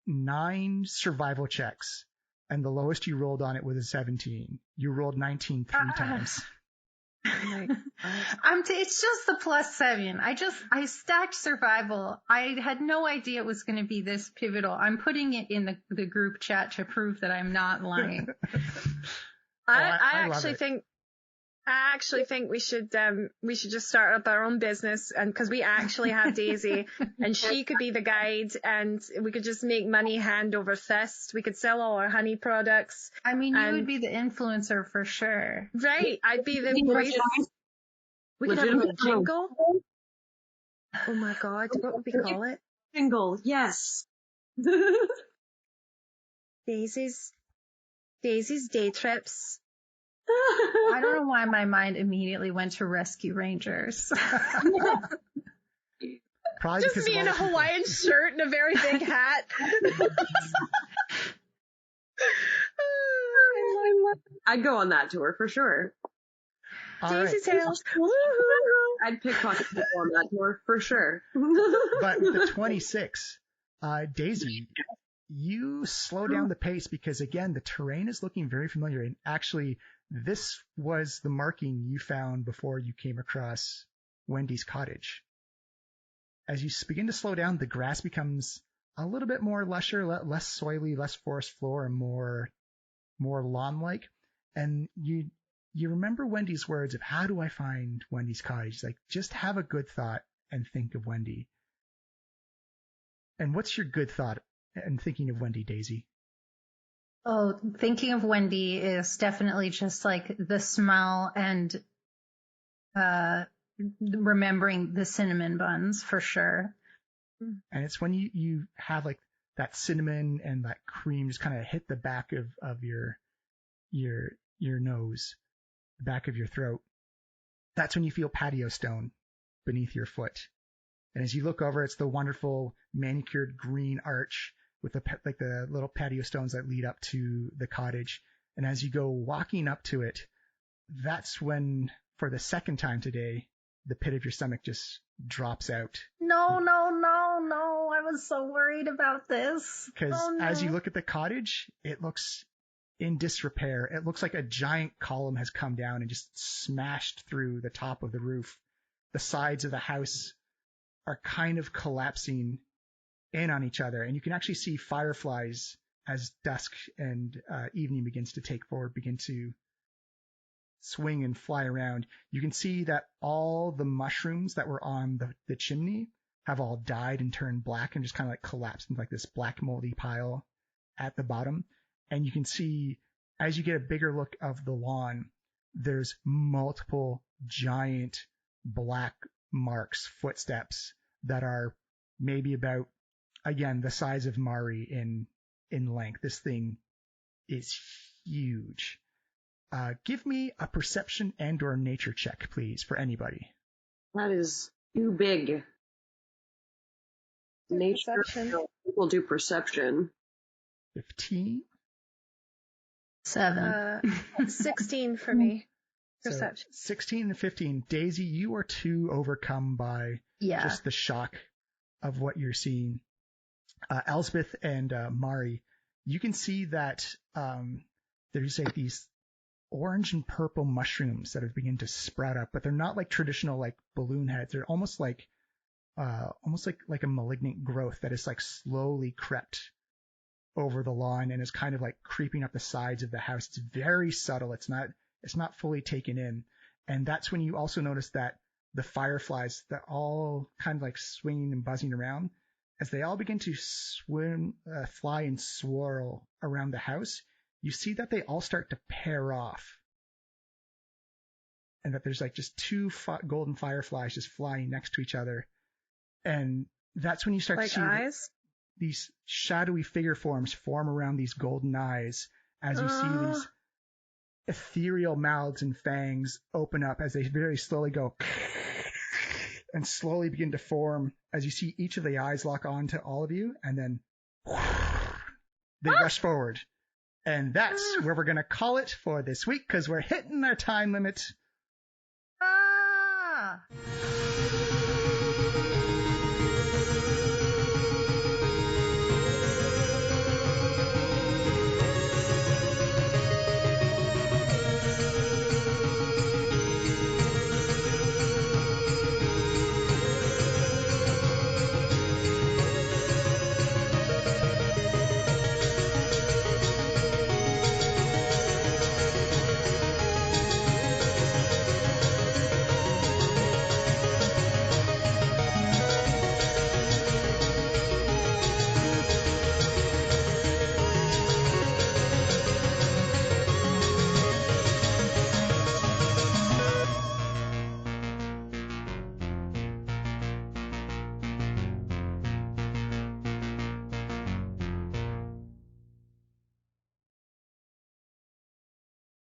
9 survival checks, and the lowest you rolled on it was a 17. You rolled 19 3 times. It's just the plus 7. I stacked survival. I had no idea it was going to be this pivotal. I'm putting it in the group chat to prove that I'm not lying. I actually think we should just start up our own business, and because we actually have Daisy and she could be the guide, and we could just make money hand over fist. We could sell all our honey products. I mean, you would be the influencer for sure. Right. I'd be the voice. We could have a jingle. Oh my God. What would we call it? Jingle. Yes. Daisy's day trips. I don't know why my mind immediately went to Rescue Rangers. Just me in a Hawaiian shirt and a very big hat. I'd go on that tour for sure. Daisy Tales. I'd pickpocket people on that tour for sure. But the 26, Daisy, you slow down the pace because, again, the terrain is looking very familiar. And actually, this was the marking you found before you came across Wendy's cottage. As you begin to slow down, the grass becomes a little bit more lusher, less soily, less forest floor, and more lawn-like. And you remember Wendy's words of, how do I find Wendy's cottage? Like, just have a good thought and think of Wendy. And what's your good thought in thinking of Wendy, Daisy? Oh, thinking of Wendy is definitely just like the smell and remembering the cinnamon buns for sure. And it's when you have like that cinnamon and that cream just kind of hit the back of your nose, the back of your throat. That's when you feel patio stone beneath your foot. And as you look over, it's the wonderful manicured green arch with the little patio stones that lead up to the cottage. And as you go walking up to it, that's when, for the second time today, the pit of your stomach just drops out. No. I was so worried about this. Because as you look at the cottage, it looks in disrepair. It looks like a giant column has come down and just smashed through the top of the roof. the sides of the house are kind of collapsing in on each other. And you can actually see fireflies as dusk and evening begins to take forward, begin to swing and fly around. You can see that all the mushrooms that were on the chimney have all died and turned black and just kind of like collapsed into like this black moldy pile at the bottom. And you can see, as you get a bigger look of the lawn, there's multiple giant black marks, footsteps that are maybe about, again, the size of Mari in length. This thing is huge. Give me a perception and or nature check, please, for anybody. That is too big. Nature will do perception. 15. 7. 16 for me. Perception. So 16 and 15. Daisy, you are too overcome by just the shock of what you're seeing. Elsbeth and Mari, you can see that there's like these orange and purple mushrooms that have begun to sprout up, but they're not like traditional like balloon heads. They're almost like a malignant growth that is like slowly crept over the lawn and is kind of like creeping up the sides of the house. It's very subtle. It's not fully taken in. And that's when you also notice that the fireflies that all kind of like swinging and buzzing around, as they all begin to fly and swirl around the house, you see that they all start to pair off. And that there's like just two golden fireflies just flying next to each other. And that's when you start to see eyes? These shadowy figure forms form around these golden eyes as you see these ethereal mouths and fangs open up as they very slowly go and slowly begin to form as you see each of the eyes lock on to all of you, and then they rush forward. And that's where we're going to call it for this week because we're hitting our time limit.